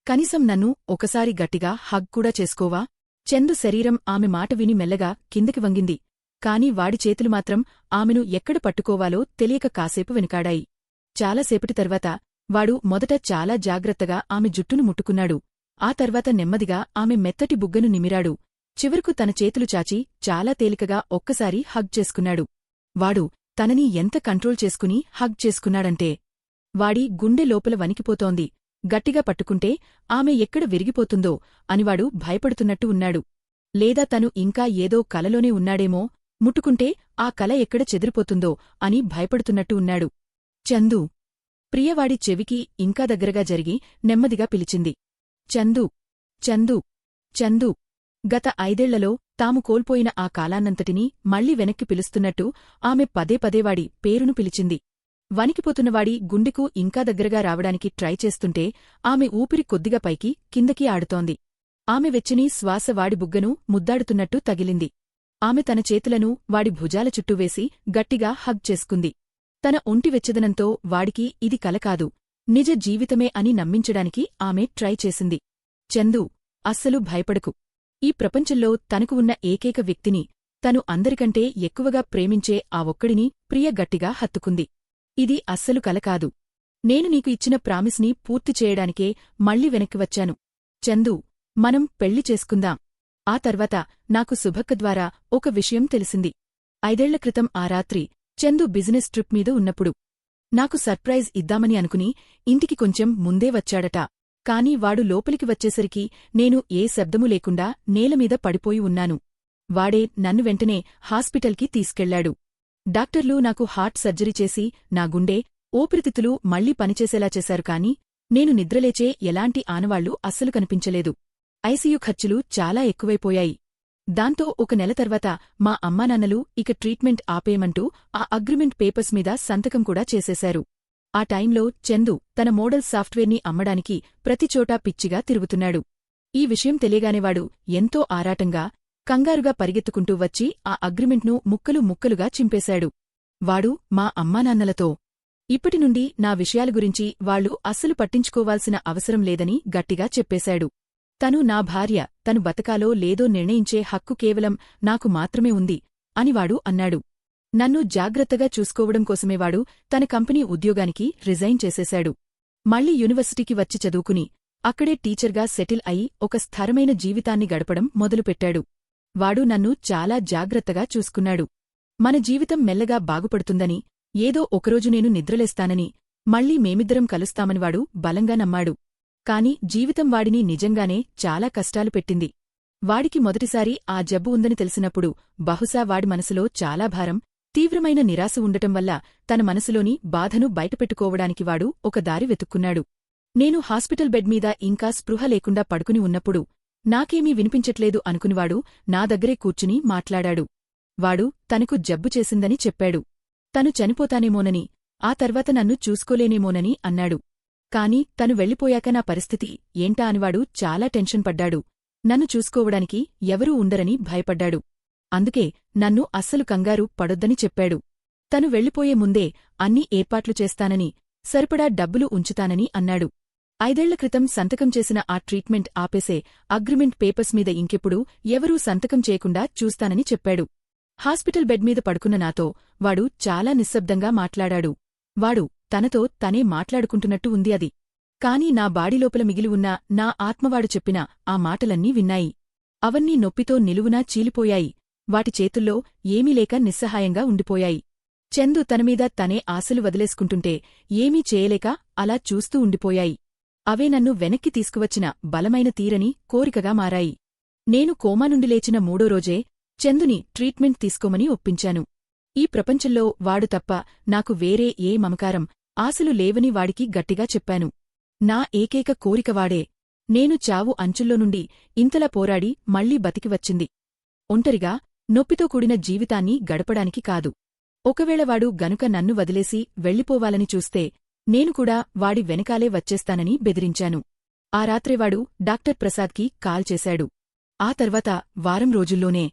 A: కనీసం నన్ను ఒకసారి గట్టిగా హగ్ కూడా చేసుకోవా? చందు శరీరం ఆమె మాట విని మెల్లగా కిందకి వంగింది. కాని వాడి చేతులు మాత్రం ఆమెను ఎక్కడ పట్టుకోవాలో తెలియక కాసేపు వెనుకాడాయి. చాలాసేపటి తర్వాత వాడు మొదట చాలా జాగ్రత్తగా ఆమె జుట్టును ముట్టుకున్నాడు. ఆ తర్వాత నెమ్మదిగా ఆమె మెత్తటి బుగ్గను నిమిరాడు. చివరకు తన చేతులు చాచి చాలా తేలికగా ఒక్కసారి హగ్ చేసుకున్నాడు. వాడు తనని ఎంత కంట్రోల్ చేసుకుని హగ్ చేసుకున్నాడంటే వాడి గుండె లోపల వణికిపోతోంది. గట్టిగా పట్టుకుంటే ఆమె ఎక్కడ విరిగిపోతుందో అనివాడు భయపడుతున్నట్టు ఉన్నాడు. లేదా తను ఇంకా ఏదో కలలోనే ఉన్నాడేమో, ముట్టుకుంటే ఆ కల ఎక్కడ చెదిరిపోతుందో అని భయపడుతున్నట్టు ఉన్నాడు. చందూ! ప్రియవాడి చెవికి ఇంకా దగ్గరగా జరిగి నెమ్మదిగా పిలిచింది. చందూ! చందూ! చందూ! గత 5 ఏళ్లలో తాము కోల్పోయిన ఆ కాలాన్నంతటినీ మళ్లీ వెనక్కి పిలుస్తున్నట్టు ఆమె పదే పదే వాడి పేరును పిలిచింది. వణికిపోతున్నవాడి గుండెకు ఇంకా దగ్గరగా రావడానికి ట్రై చేస్తుంటే ఆమె ఊపిరి కొద్దిగా పైకి కిందకి ఆడుతోంది. ఆమె వెచ్చని శ్వాస వాడి బుగ్గను ముద్దాడుతున్నట్టు తగిలింది. ఆమె తన చేతులను వాడి భుజాల చుట్టూ వేసి గట్టిగా హగ్ చేసుకుంది. తన ఒంటి వెచ్చదనంతో వాడికి ఇది కల కాదు, నిజ జీవితమే అని నమ్మించడానికి ఆమె ట్రై చేసింది. చందూ! అస్సలు భయపడకు. ఈ ప్రపంచంలో తనకు ఉన్న ఏకైక వ్యక్తిని, తను అందరికంటే ఎక్కువగా ప్రేమించే ఆ ఒక్కడిని ప్రియ గట్టిగా హత్తుకుంది. ఇది అస్సలు కల కాదు. నేను నీకు ఇచ్చిన ప్రామిస్ని పూర్తి చేయడానికే మళ్లీ వెనక్కి వచ్చాను. చందూ! మనం పెళ్లి చేసుకుందాం. ఆ తర్వాత నాకు సుభక్క ద్వారా ఒక విషయం తెలిసింది. 5 ఏళ్ల క్రితం ఆ రాత్రి చందు బిజినెస్ ట్రిప్ మీద ఉన్నప్పుడు నాకు సర్ప్రైజ్ ఇద్దామని అనుకుని ఇంటికి కొంచెం ముందే వచ్చాడట. కాని వాడు లోపలికి వచ్చేసరికి నేను ఏ శబ్దమూ లేకుండా నేలమీద పడిపోయి ఉన్నాను. వాడే నన్ను వెంటనే హాస్పిటల్కి తీసుకెళ్లాడు. డాక్టర్లు నాకు హార్ట్ సర్జరీ చేసి నా గుండె, ఊపిరితిత్తులు మళ్లీ పనిచేసేలా చేశారు కాని నేను నిద్రలేచే ఎలాంటి ఆనవాళ్లు అస్సలు కనిపించలేదు. ఐసీయూ ఖర్చులు చాలా ఎక్కువైపోయాయి. దాంతో 1 నెల తర్వాత మా అమ్మానాన్నలు ఇక ట్రీట్మెంట్ ఆపేయమంటూ ఆ అగ్రిమెంట్ పేపర్స్ మీద సంతకం కూడా చేసేశారు. ఆ టైంలో చందు తన మోడల్ సాఫ్ట్వేర్ని అమ్మడానికి ప్రతిచోటా పిచ్చిగా తిరుగుతున్నాడు. ఈ విషయం తెలియగానేవాడు ఎంతో ఆరాటంగా, కంగారుగా పరిగెత్తుకుంటూ వచ్చి ఆ అగ్రిమెంట్ను ముక్కలు ముక్కలుగా చింపేశాడు. వాడు మా అమ్మానాన్నలతో ఇప్పటినుండి నా విషయాల గురించి వాళ్లు అస్సలు పట్టించుకోవాల్సిన అవసరం లేదని గట్టిగా చెప్పేశాడు. తను నా భార్య, తను బతకాలో లేదో నిర్ణయించే హక్కు కేవలం నాకు మాత్రమే ఉంది అని వాడు అన్నాడు. నన్ను జాగ్రత్తగా చూసుకోవడం కోసమే వాడు తన కంపెనీ ఉద్యోగానికి రిజైన్ చేసేశాడు. మళ్లీ యూనివర్సిటీకి వచ్చి చదువుకుని అక్కడే టీచర్గా సెటిల్ అయి ఒక స్థిరమైన జీవితాన్ని గడపడం మొదలుపెట్టాడు. వాడు నన్ను చాలా జాగ్రత్తగా చూసుకున్నాడు. మన జీవితం మెల్లగా బాగుపడుతుందని, ఏదో ఒకరోజు నేను నిద్రలేస్తానని, మళ్లీ మేమిద్దరం కలుస్తామని వాడు బలంగా నమ్మాడు. కాని జీవితం వాడిని నిజంగానే చాలా కష్టాలు పెట్టింది. వాడికి మొదటిసారి ఆ జబ్బు ఉందని తెలిసినప్పుడు బహుశా వాడి మనసులో చాలా భారం, తీవ్రమైన నిరాశ ఉండటం వల్ల తన మనసులోని బాధను బయటపెట్టుకోవడానికి వాడు ఒక దారి వెతుక్కున్నాడు. నేను హాస్పిటల్ బెడ్ మీద ఇంకా స్పృహ లేకుండా పడుకుని ఉన్నప్పుడు నాకేమీ వినిపించట్లేదు అనుకునివాడు నా దగ్గరే కూర్చుని మాట్లాడాడు. వాడు తనకు జబ్బు చేసిందని చెప్పాడు. తను చనిపోతానేమోనని, ఆ తర్వాత నన్ను చూసుకోలేనేమోనని అన్నాడు. కాని తను వెళ్ళిపోయాక నా పరిస్థితి ఏంటా అనివాడు చాలా టెన్షన్ పడ్డాడు. నన్ను చూసుకోవడానికి ఎవరూ ఉండరని భయపడ్డాడు. అందుకే నన్ను అస్సలు కంగారు పడొద్దని చెప్పాడు. తను వెళ్ళిపోయే ముందే అన్ని ఏర్పాట్లు చేస్తానని, సరిపడా డబ్బులు ఉంచుతానని అన్నాడు. 5 ఏళ్ల క్రితం సంతకం చేసిన ఆ ట్రీట్మెంట్ ఆపేసే అగ్రిమెంట్ పేపర్స్ మీద ఇంకెప్పుడూ ఎవరూ సంతకం చేయకుండా చూస్తానని చెప్పాడు. హాస్పిటల్ బెడ్ మీద పడుకున్న నాతో వాడు చాలా నిశ్శబ్దంగా మాట్లాడాడు. వాడు తనతో తనే మాట్లాడుకుంటున్నట్టు ఉంది అది. కాని నా బాడీలోపల మిగిలి ఉన్న నా ఆత్మవాడు చెప్పిన ఆ మాటలన్నీ విన్నాయి. అవన్నీ నొప్పితో నిలువునా చీలిపోయాయి. వాటి చేతుల్లో ఏమీ లేక నిస్సహాయంగా ఉండిపోయాయి. చందు తనమీద తనే ఆశలు వదిలేసుకుంటుంటే ఏమీ చేయలేక అలా చూస్తూ ఉండిపోయాయి. అవే నన్ను వెనక్కి తీసుకువచ్చిన బలమైన తీరని కోరికగా మారాయి. నేను కోమా నుండి లేచిన 3వ రోజే చందుని ట్రీట్మెంట్ తీసుకోమని ఒప్పించాను. ఈ ప్రపంచంలో వాడు తప్ప నాకు వేరే ఏ మమకారం, ఆశలు లేవని వాడికి గట్టిగా చెప్పాను. నా ఏకైక కోరిక వాడే. నేను చావు అంచుల్లో నుండి ఇంతలా పోరాడి మళ్లీ బతికి వచ్చింది. ఒంటరిగా, నొప్పితో కూడిన జీవితాన్ని గడపడానికి కాదు. ఒకవేళ వాడు గనుక నన్ను వదిలేసి వెళ్ళిపోవాలని చూస్తే నేను కూడా వాడి వెనకాలే వచ్చేస్తానని బెదిరించాను. ఆ రాత్రే వాడు డాక్టర్ ప్రసాద్కి కాల్ చేశాడు. ఆ తర్వాత వారం రోజుల్లోనే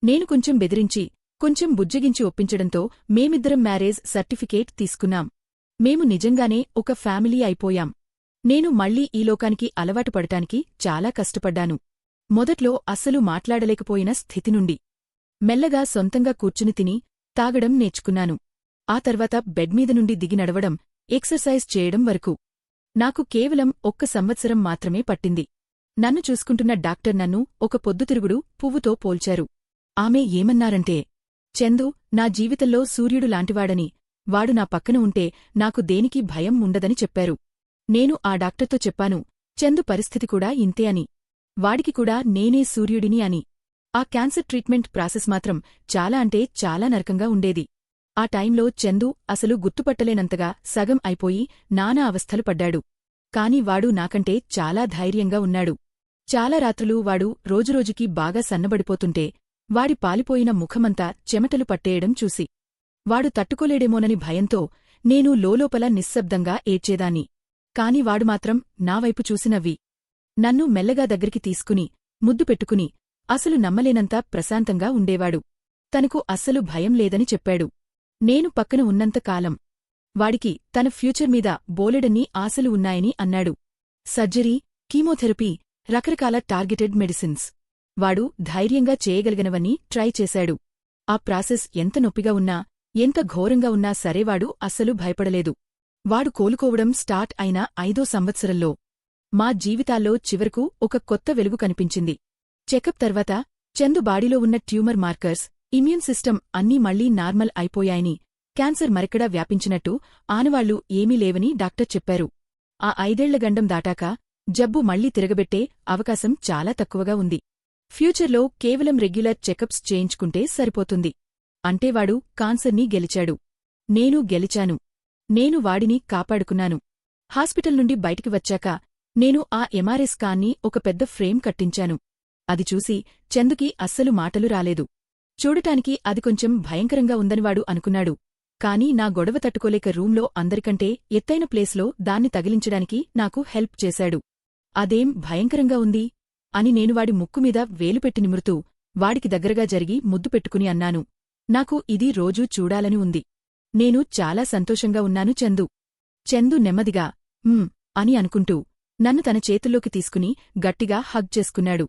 A: నేను కొంచెం బెదిరించి, కొంచెం బుజ్జగించి ఒప్పించడంతో మేమిద్దరం మ్యారేజ్ సర్టిఫికేట్ తీసుకున్నాం. మేము నిజంగానే ఒక ఫ్యామిలీ అయిపోయాం. నేను మళ్లీ ఈ లోకానికి అలవాటు పడటానికి చాలా కష్టపడ్డాను. మొదట్లో అస్సలు మాట్లాడలేకపోయిన స్థితి నుండి మెల్లగా సొంతంగా కూర్చుని తిని, తాగడం నేర్చుకున్నాను. ఆ తర్వాత బెడ్ మీద నుండి దిగి నడవడం, ఎక్సర్సైజ్ చేయడం వరకు నాకు కేవలం 1 సంవత్సరం మాత్రమే పట్టింది. నన్ను చూసుకుంటున్న డాక్టర్ నన్ను ఒక పొద్దుతిరుగుడు పువ్వుతో పోల్చారు. ఆమె ఏమన్నారంటే, చందు నా జీవితంలో సూర్యుడు లాంటివాడని, వాడు నా పక్కన ఉంటే నాకు దేనికి భయం ఉండదని చెప్పారు. నేను ఆ డాక్టర్తో చెప్పాను, చందు పరిస్థితి కూడా ఇంతే అని. వాడికి కూడా నేనే సూర్యుడిని అని. ఆ క్యాన్సర్ ట్రీట్మెంట్ ప్రాసెస్ మాత్రం చాలా అంటే చాలా నరకంగా ఉండేది. ఆ టైంలో చందు అసలు గుర్తుపట్టలేనంతగా సగం అయిపోయి నానా అవస్థలు పడ్డాడు. కాని వాడు నాకంటే చాలా ధైర్యంగా ఉన్నాడు. చాలా రాత్రులు వాడు రోజురోజుకీ బాగా సన్నబడిపోతుంటే వాడి పాలిపోయిన ముఖమంతా చెమటలు పట్టేయడం చూసి వాడు తట్టుకోలేడేమోనని భయంతో నేను లోలోపల నిశ్శబ్దంగా ఏడ్చేదాన్ని. కాని వాడు మాత్రం నావైపు చూసి నవ్వి నన్ను మెల్లగా దగ్గరికి తీసుకుని ముద్దు పెట్టుకుని అసలు నమ్మలేనంత ప్రశాంతంగా ఉండేవాడు. తనకు అస్సలు భయం లేదని చెప్పాడు. నేను పక్కన ఉన్నంత కాలం వాడికి తన ఫ్యూచర్ మీద బోలెడన్ని ఆశలు ఉన్నాయని అన్నాడు. సర్జరీ, కీమోథెరపీ, రకరకాల టార్గెటెడ్ మెడిసిన్స్. వాడు ధైర్యంగా చేయగలిగినవన్నీ ట్రై చేశాడు. ఆ ప్రాసెస్ ఎంత నొప్పిగా ఉన్నా, ఎంత ఘోరంగా ఉన్నా సరేవాడు అస్సలు భయపడలేదు. వాడు కోలుకోవడం స్టార్ట్ అయిన 5వ సంవత్సరంలో మా జీవితాల్లో చివరకు ఒక కొత్త వెలుగు కనిపించింది. చెకప్ తర్వాత చందు బాడీలో ఉన్న ట్యూమర్ మార్కర్స్, ఇమ్యూన్ సిస్టమ్ అన్నీ మళ్లీ నార్మల్ అయిపోయాయని, క్యాన్సర్ మరెక్కడా వ్యాపించినట్టు ఆనవాళ్లు ఏమీ లేవని డాక్టర్ చెప్పారు. ఆ 5 ఏళ్ల గండం దాటాక జబ్బు మళ్లీ తిరగబెట్టే అవకాశం చాలా తక్కువగా ఉంది. ఫ్యూచర్లో కేవలం రెగ్యులర్ చెకప్స్ చేయించుకుంటే సరిపోతుంది. అంటే వాడు కాన్సర్ని గెలిచాడు. నేను గెలిచాను. నేను వాడిని కాపాడుకున్నాను. హాస్పిటల్ నుండి బయటికి వచ్చాక నేను ఆ ఎంఆర్ఐ స్కాన్ని ఒక పెద్ద ఫ్రేమ్ కట్టించాను. అది చూసి చందుకి అస్సలు మాటలు రాలేదు. చూడటానికి అది కొంచెం భయంకరంగా ఉందని వాడు అనుకున్నాడు. కాని నా గొడవ తట్టుకోలేక రూంలో అందరికంటే ఎత్తైన ప్లేస్లో దాన్ని తగిలించడానికి నాకు హెల్ప్ చేశాడు. అదేం భయంకరంగా ఉంది అని నేను వాడి ముక్కుమీద వేలుపెట్టి నిమురుతూ వాడికి దగ్గరగా జరిగి ముద్దు పెట్టుకుని అన్నాను. నాకు ఇది రోజూ చూడాలని ఉంది. నేను చాలా సంతోషంగా ఉన్నాను చందు. చందు నెమ్మదిగా అని అనుకుంటూ నన్ను తన చేతుల్లోకి తీసుకుని గట్టిగా హగ్ చేసుకున్నాడు.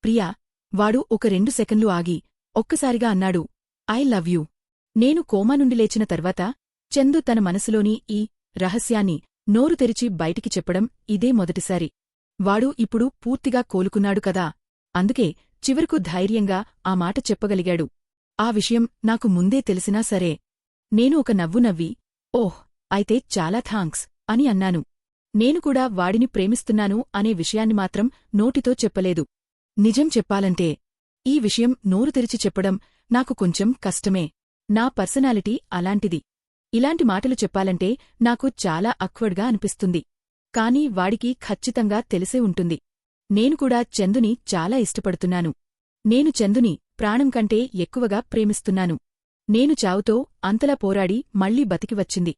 A: ప్రియా, వాడు ఒక 2 సెకన్లు ఆగి ఒక్కసారిగా అన్నాడు, ఐ లవ్ యూ. నేను కోమా నుండి లేచిన తర్వాత చందు తన మనసులోని ఈ రహస్యాన్ని నోరు తెరిచి బయటికి చెప్పడం ఇదే మొదటిసారి. వాడు ఇప్పుడు పూర్తిగా కోలుకున్నాడు కదా, అందుకే చివరకు ధైర్యంగా ఆ మాట చెప్పగలిగాడు. ఆ విషయం నాకు ముందే తెలిసినా సరే. నేను ఒక నవ్వు నవ్వి, ఓహ్, అయితే చాలా థాంక్స్ అని అన్నాను. నేను కూడా వాడిని ప్రేమిస్తున్నాను అనే విషయాన్ని మాత్రం నోటితో చెప్పలేదు. నిజం చెప్పాలంటే ఈ విషయం నోరు తెరిచి చెప్పడం నాకు కొంచెం కష్టమే. నా పర్సనాలిటీ అలాంటిది. ఇలాంటి మాటలు చెప్పాలంటే నాకు చాలా అక్వర్డ్గా అనిపిస్తుంది. కాని వాడికి ఖచ్చితంగా తెలిసే ఉంటుంది. నేను కూడా చందుని చాలా ఇష్టపడుతున్నాను. నేను చందుని ప్రాణం కంటే ఎక్కువగా ప్రేమిస్తున్నాను. నేను చావుతో అంతలా పోరాడి మళ్లీ బతికివచ్చింది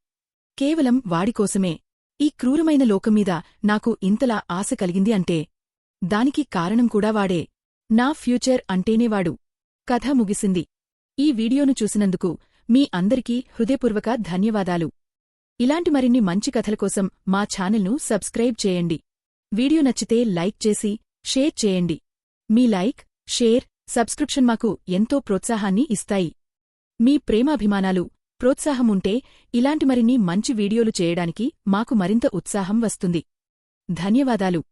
A: కేవలం వాడికోసమే. ఈ క్రూరమైన లోకంమీద నాకు ఇంతలా ఆశ కలిగింది అంటే దానికి కారణం కూడా వాడే. నా ఫ్యూచర్ అంటేనేవాడు. కథ ముగిసింది. ఈ వీడియోను చూసినందుకు మీ అందరికీ హృదయపూర్వక ధన్యవాదాలు. ఇలాంటి మరిన్ని మంచి కథల కోసం మా ఛానల్ను సబ్స్క్రైబ్ చేయండి. వీడియో నచ్చితే లైక్ చేసి షేర్ చేయండి. మీ లైక్, షేర్, సబ్స్క్రిప్షన్ మాకు ఎంతో ప్రోత్సాహాన్ని ఇస్తాయి. మీ ప్రేమాభిమానాలు, ప్రోత్సాహముంటే ఇలాంటి మరిన్ని మంచి వీడియోలు చేయడానికి మాకు మరింత ఉత్సాహం వస్తుంది. ధన్యవాదాలు.